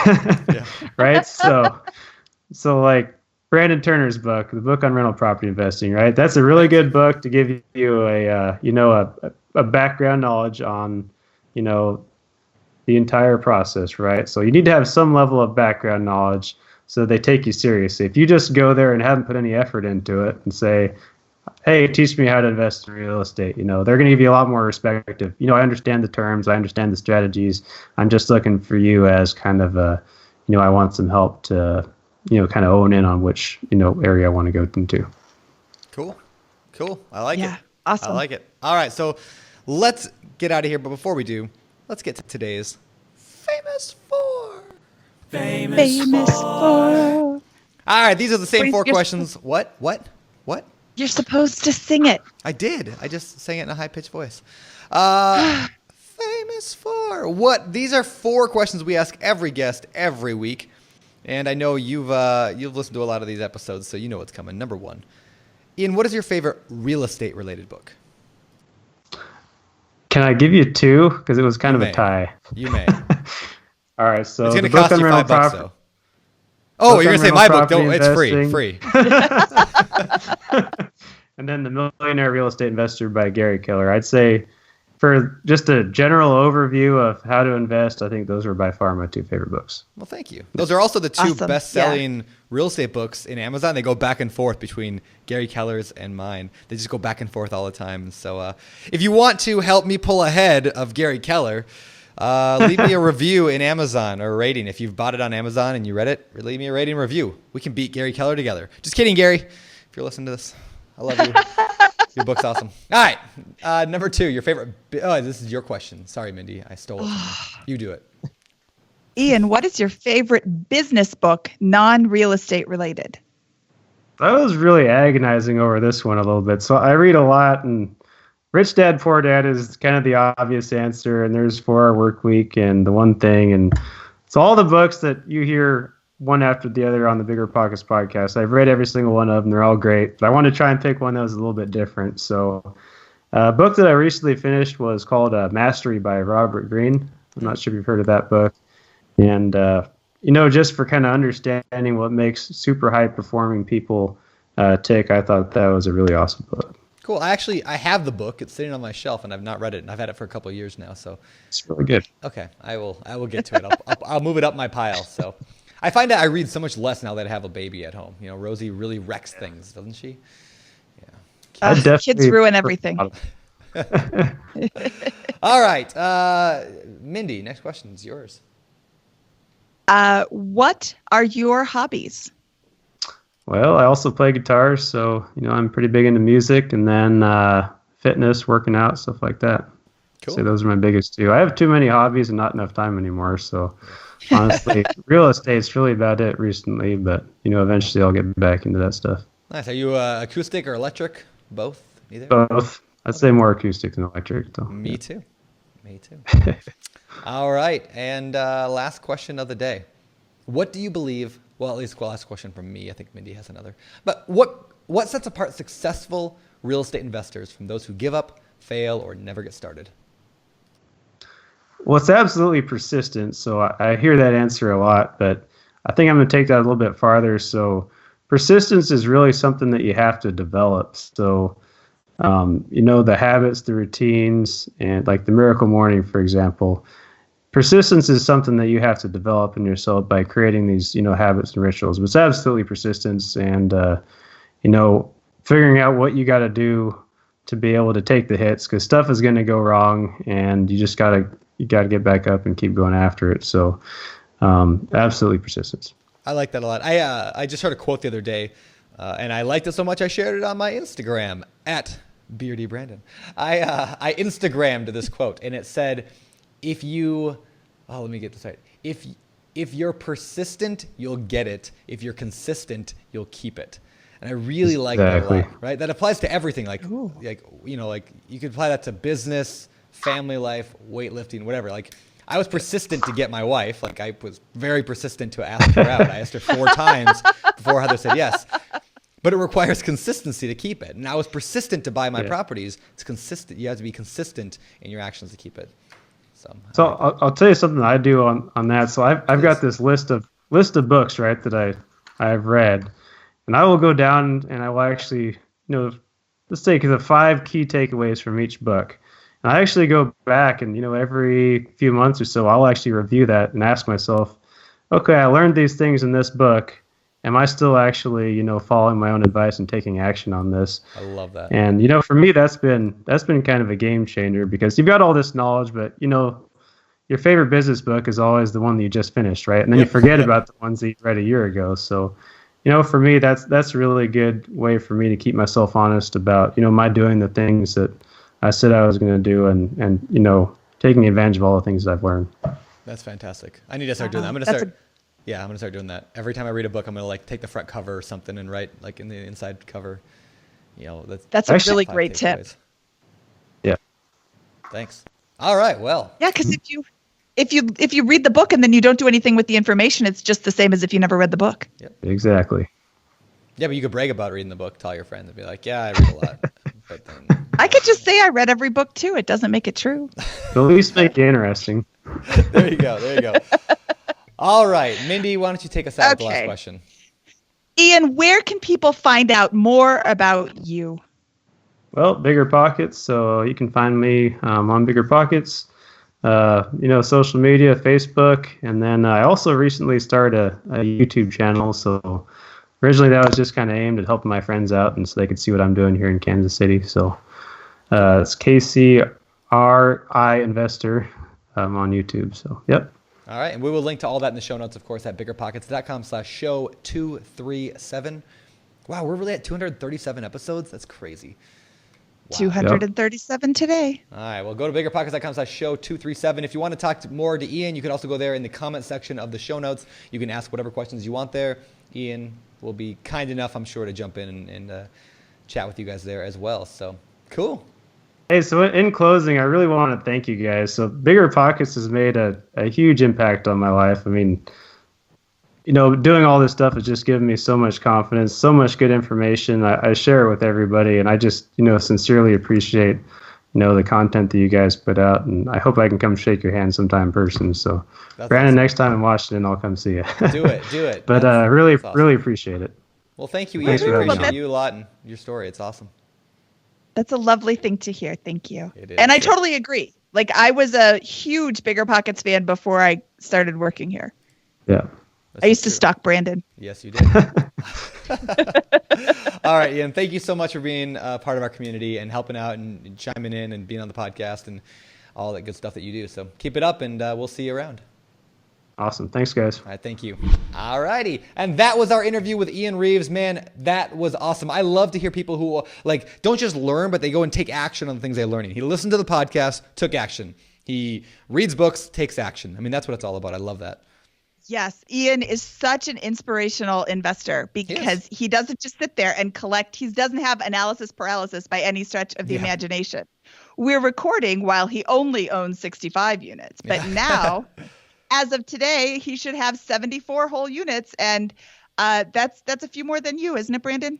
right? So like Brandon Turner's book, the book on rental property investing, right? That's a really good book to give you a background knowledge on, the entire process, right? So you need to have some level of background knowledge so they take you seriously. If you just go there and haven't put any effort into it and say, hey, teach me how to invest in real estate, they're going to give you a lot more respect. I understand the terms, I understand the strategies. I'm just looking for you as kind of I want some help to, kind of own in on which, area I want to go into. Cool. I like it. Awesome. I like it. All right. So let's get out of here. But before we do, let's get to today's Famous Four. Famous Four. All right. These are the same four questions. What? You're supposed to sing it. I did. I just sang it in a high-pitched voice. Famous Four. What? These are four questions we ask every guest every week. And I know you've listened to a lot of these episodes, so you know what's coming. Number one. Ian, what is your favorite real estate-related book? Can I give you two? Because it was kind of a tie. You may. All right, so it's going to cost you $5, though. Oh, you're going to say my book. Don't. It's free. And then The Millionaire Real Estate Investor by Gary Keller. I'd say for just a general overview of how to invest, I think those were by far my two favorite books. Well, thank you. Those are also the two best-selling real estate books in Amazon. They go back and forth between Gary Keller's and mine. They just go back and forth all the time. So if you want to help me pull ahead of Gary Keller, leave me a review in Amazon or a rating. If you've bought it on Amazon and you read it, leave me a rating and review. We can beat Gary Keller together. Just kidding, Gary. If you're listening to this, I love you. Your book's awesome. All right. Number 2, your favorite. Oh, this is your question. Sorry, Mindy. I stole it from you. You do it. Ian, what is your favorite business book, non-real estate related? I was really agonizing over this one a little bit. So I read a lot, and Rich Dad, Poor Dad is kind of the obvious answer. And there's 4 Hour Work Week and The One Thing. And it's all the books that you hear one after the other on the BiggerPockets podcast. I've read every single one of them. They're all great. But I wanted to try and pick one that was a little bit different. So a book that I recently finished was called Mastery by Robert Greene. I'm not sure if you've heard of that book. And, just for kind of understanding what makes super high performing people tick, I thought that was a really awesome book. Cool. I have the book. It's sitting on my shelf, and I've not read it. And I've had it for a couple of years now. So it's really good. Okay, I will get to it. I'll move it up my pile. So I find that I read so much less now that I have a baby at home. Rosie really wrecks things, doesn't she? Yeah. Kids ruin everything. All right, Mindy. Next question is yours. What are your hobbies? Well, I also play guitar, so I'm pretty big into music, and then fitness, working out, stuff like that. Cool. So those are my biggest 2. I have too many hobbies and not enough time anymore. So honestly, real estate's really about it recently, but eventually I'll get back into that stuff. Nice. Are you acoustic or electric? Both? Either? Both. I'd say more acoustic than electric, though. Me too. All right, and last question of the day. What do you believe? Well, at least last question from me. I think Mindy has another. But what sets apart successful real estate investors from those who give up, fail, or never get started? Well, it's absolutely persistence. So I hear that answer a lot, but I think I'm going to take that a little bit farther. So persistence is really something that you have to develop. So, the habits, the routines, and like the miracle morning, for example, persistence is something that you have to develop in yourself by creating these, habits and rituals. But it's absolutely persistence and, figuring out what you got to do to be able to take the hits, because stuff is going to go wrong, and you got to get back up and keep going after it. So, absolutely persistence. I like that a lot. I just heard a quote the other day, and I liked it so much I shared it on my Instagram at BRRRR Brandon. I Instagrammed this quote, and it said, let me get this right. If you're persistent, you'll get it. If you're consistent, you'll keep it. And I really like that a lot, right? That applies to everything. Like you could apply that to business, family life, weightlifting, whatever. Like I was persistent to get my wife. Like I was very persistent to ask her out. I asked her 4 times before Heather said yes. But it requires consistency to keep it. And I was persistent to buy my properties. It's consistent. You have to be consistent in your actions to keep it. So I'll tell you something I do on that. So I've got this list of books, right, that I've read, and I will go down and I will actually, let's take the 5 key takeaways from each book. And I actually go back and, every few months or so, I'll actually review that and ask myself, okay, I learned these things in this book. Am I still actually, following my own advice and taking action on this? I love that. And, for me, that's been kind of a game changer, because you've got all this knowledge, but, your favorite business book is always the one that you just finished, right? And then you forget about the ones that you read a year ago. So, for me, that's a really good way for me to keep myself honest about, my doing the things that I said I was going to do and, taking advantage of all the things that I've learned. That's fantastic. I need to start doing that. I'm going to start doing that. Every time I read a book, I'm going to take the front cover or something and write in the inside cover. That's a really great tip. Yeah. Thanks. All right. Well. Yeah, because if you read the book and then you don't do anything with the information, it's just the same as if you never read the book. Yep. Exactly. Yeah, but you could brag about reading the book, tell your friends, and be like, "Yeah, I read a lot." But then, I could just say I read every book too. It doesn't make it true. At least make it interesting. There you go. All right, Mindy, why don't you take us out with the last question? Ian, where can people find out more about you? Well, BiggerPockets. So you can find me on BiggerPockets. Social media, Facebook, and then I also recently started a YouTube channel. So originally that was just kind of aimed at helping my friends out, and so they could see what I'm doing here in Kansas City. So it's KCRI Investor on YouTube. So yep. All right, and we will link to all that in the show notes, of course, at biggerpockets.com/show237. Wow, we're really at 237 episodes. That's crazy. Wow. 237 today. All right. Well, go to biggerpockets.com/show 237. If you want to talk more to Ian, you can also go there in the comment section of the show notes. You can ask whatever questions you want there. Ian will be kind enough, I'm sure, to jump in and chat with you guys there as well. So cool. Hey, so in closing, I really want to thank you guys. So BiggerPockets has made a huge impact on my life. I mean, doing all this stuff has just given me so much confidence, so much good information. I share it with everybody, and I just, sincerely appreciate, the content that you guys put out. And I hope I can come shake your hand sometime in person. So, That's Brandon, awesome. Next time in Washington, I'll come see you. Do it. But really appreciate it. Well, thank you, Ian. Thanks We for having appreciate me. you a lot and your story. It's awesome. That's a lovely thing to hear. Thank you. It is. And I totally agree. Like, I was a huge BiggerPockets fan before I started working here. Yeah. I used to stalk Brandon. Yes, you did. All right, Ian, thank you so much for being part of our community and helping out and chiming in and being on the podcast and all that good stuff that you do. So keep it up, and we'll see you around. Awesome. Thanks, guys. All right, thank you. All righty. And that was our interview with Ian Reeves. Man, that was awesome. I love to hear people who don't just learn, but they go and take action on the things they're learning. He listened to the podcast, took action. He reads books, takes action. I mean, that's what it's all about. I love that. Yes, Ian is such an inspirational investor because he doesn't just sit there and collect. He doesn't have analysis paralysis by any stretch of the imagination. We're recording while he only owns 65 units. But now, as of today, he should have 74 whole units. And that's a few more than you, isn't it, Brandon?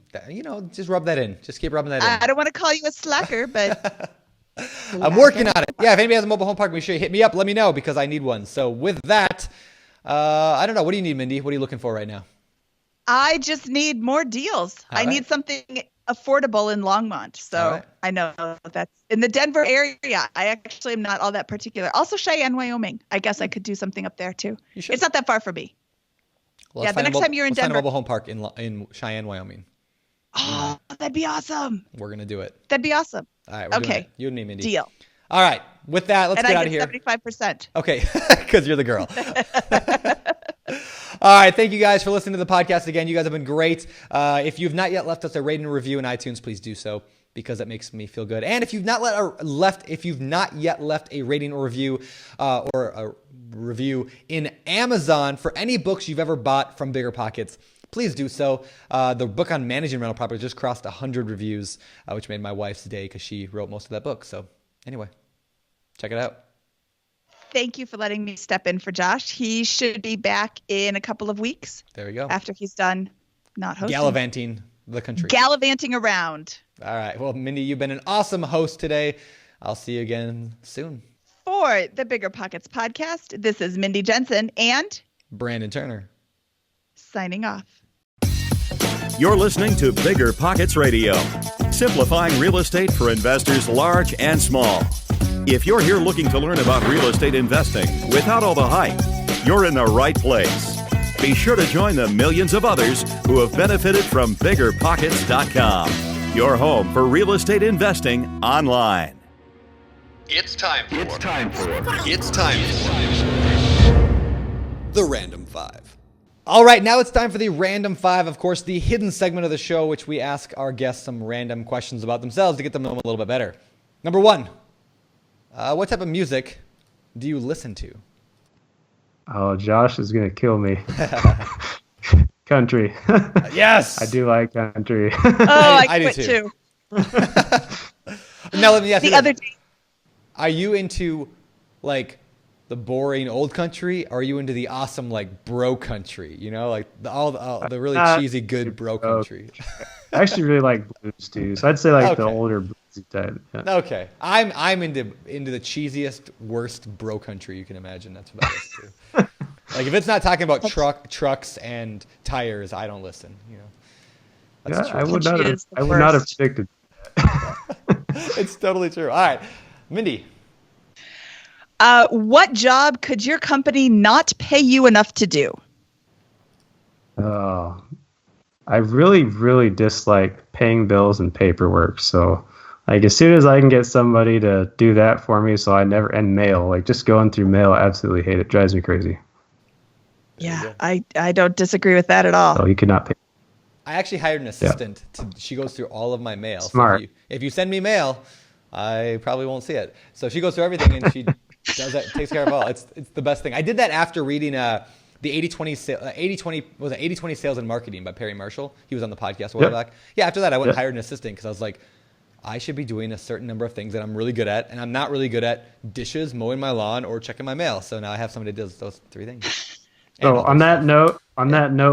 Just rub that in. Just keep rubbing that in. I don't want to call you a slacker, but... I'm working on it. Yeah, if anybody has a mobile home park, make sure you hit me up. Let me know because I need one. So with that... I don't know. What do you need, Mindy? What are you looking for right now? I just need more deals. I need something affordable in Longmont. So I know that's in the Denver area. I actually am not all that particular. Also Cheyenne, Wyoming. I guess I could do something up there too. It's not that far from me. Well, the next time you're in Denver. Find a mobile home park in Cheyenne, Wyoming. Oh, that'd be awesome. We're going to do it. That'd be awesome. All right. Okay. You and me, Mindy. Deal. All right. With that, let's get out of here. 75%. Okay. Because you're the girl. All right. Thank you guys for listening to the podcast again. You guys have been great. If you've not yet left us a rating and review in iTunes, please do so because that makes me feel good. And if you've not yet left a rating or review or a review in Amazon for any books you've ever bought from BiggerPockets, please do so. The book on managing rental property just crossed 100 reviews, which made my wife's day because she wrote most of that book. So anyway, check it out. Thank you for letting me step in for Josh. He should be back in a couple of weeks. There we go. After he's done not hosting. Gallivanting the country. Gallivanting around. All right. Well, Mindy, you've been an awesome host today. I'll see you again soon. For the BiggerPockets podcast, this is Mindy Jensen and Brandon Turner. Signing off. You're listening to BiggerPockets Radio, simplifying real estate for investors large and small. If you're here looking to learn about real estate investing without all the hype, you're in the right place. Be sure to join the millions of others who have benefited from BiggerPockets.com, your home for real estate investing online. It's time for the Random 5. All right, now it's time for the Random 5, of course, the hidden segment of the show, which we ask our guests some random questions about themselves to get them to know them a little bit better. Number 1, what type of music do you listen to? Oh, Josh is going to kill me. Country. Yes! I do like country. Oh, I quit too. Now let me ask you the other day. Are you into, like, the boring old country, or are you into the awesome, like, bro country? You know, like, the really cheesy, good bro country? I actually really like blues, too. So I'd say, like, the older bluesy type. Yeah. Okay. I'm into the cheesiest, worst bro country you can imagine. That's what I listen to. Like, if it's not talking about trucks and tires, I don't listen, you know. That's true. I would not have predicted that. It's totally true. All right. Mindy. What job could your company not pay you enough to do? Oh, I really, really dislike paying bills and paperwork. So, like, as soon as I can get somebody to do that for me, and mail, like, just going through mail, I absolutely hate it. Drives me crazy. Yeah, I don't disagree with that at all. So you could not pay. I actually hired an assistant. She goes through all of my mail. Smart. So if you send me mail, I probably won't see it. So she goes through everything and she does that, takes care of all. It's the best thing. I did that after reading the 80-20 sales and marketing by Perry Marshall. He was on the podcast a while back. Yeah, after that I went and hired an assistant because I was like, I should be doing a certain number of things that I'm really good at, and I'm not really good at dishes, mowing my lawn, or checking my mail. So now I have somebody who does those 3 things. So on that note,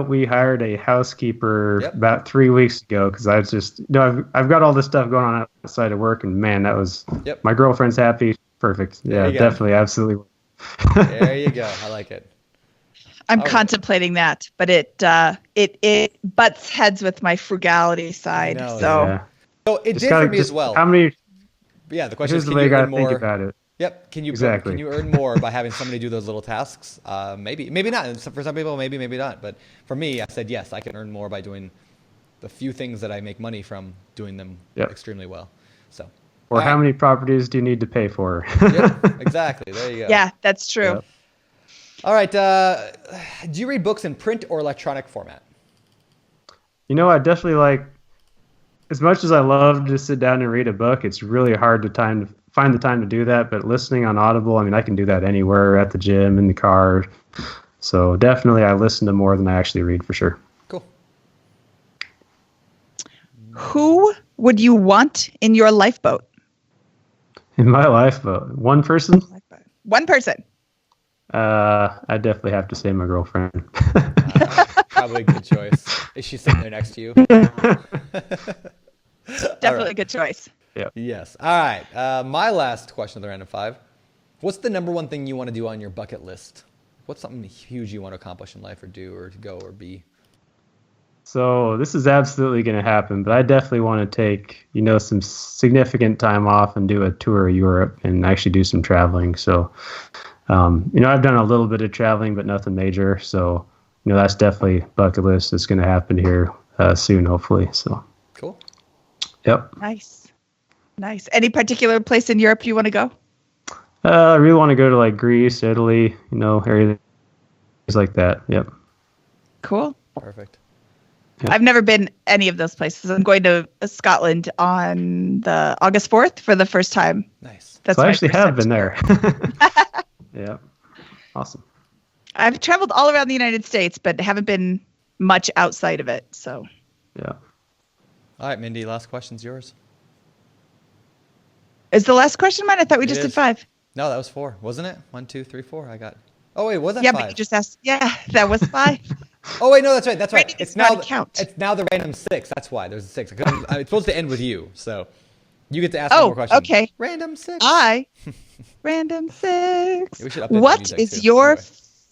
we hired a housekeeper about 3 weeks ago because I was just, I've got all this stuff going on outside of work, and man, that was my girlfriend's happy. Perfect. Yeah, definitely, absolutely. There you go. I like it. I'm contemplating that, but it butts heads with my frugality side. So it did for me as well. How many? Yeah, the question is, can you earn more? Think about it. Yep. Can you earn more by having somebody do those little tasks? Maybe not. For some people, maybe not. But for me, I said yes. I can earn more by doing the few things that I make money from, doing them extremely well. So. Or how many properties do you need to pay for? Yep. Exactly. There you go. Yeah, that's true. Yep. All right. Do you read books in print or electronic format? I definitely like. As much as I love to sit down and read a book, it's really hard to find the time to do that. But listening on Audible, I mean, I can do that anywhere, at the gym, in the car. So definitely I listen to more than I actually read for sure. Cool. Who would you want in your lifeboat? In my lifeboat? One person? One person. I definitely have to say my girlfriend. Probably a good choice. Is she sitting there next to you? Definitely a good choice. Yeah. Yes. All right. My last question of the random 5. What's the number one thing you want to do on your bucket list? What's something huge you want to accomplish in life, or do, or to go, or be? So this is absolutely going to happen, but I definitely want to take, some significant time off and do a tour of Europe and actually do some traveling. So, I've done a little bit of traveling, but nothing major. So, that's definitely bucket list. It's going to happen here soon, hopefully. So. Cool. Yep. Nice. Any particular place in Europe you want to go? I really want to go to like Greece, Italy, areas like that. Yep. Cool. Perfect. Yep. I've never been any of those places. I'm going to Scotland on the August 4th for the first time. Nice. That's I actually have been there. Yeah. Awesome. I've traveled all around the United States, but haven't been much outside of it. So. Yeah. All right, Mindy, last question's yours. Is the last question mine? I thought we just did 5. No, that was 4, wasn't it? 1, 2, 3, 4. I got. Oh wait, was that 5? Yeah, but you just asked. Yeah, that was 5. Oh wait, no, that's right. It's now count. It's now the random 6. That's why there's a 6. It's supposed to end with you, so you get to ask more questions. Okay. Random 6. Random 6. We should update what is your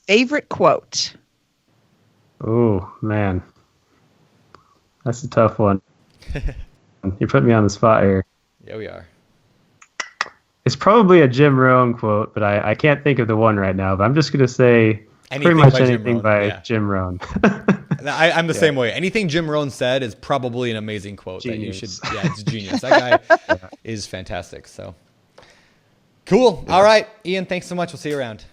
favorite quote? Oh man, that's a tough one. You put me on the spot here. Yeah, we are. It's probably a Jim Rohn quote, but I can't think of the one right now. But I'm just going to say pretty much anything by Jim Rohn. I'm the same way. Anything Jim Rohn said is probably an amazing quote. Genius. That you should. Yeah, it's genius. That guy is fantastic. So cool. Yeah. All right, Ian. Thanks so much. We'll see you around.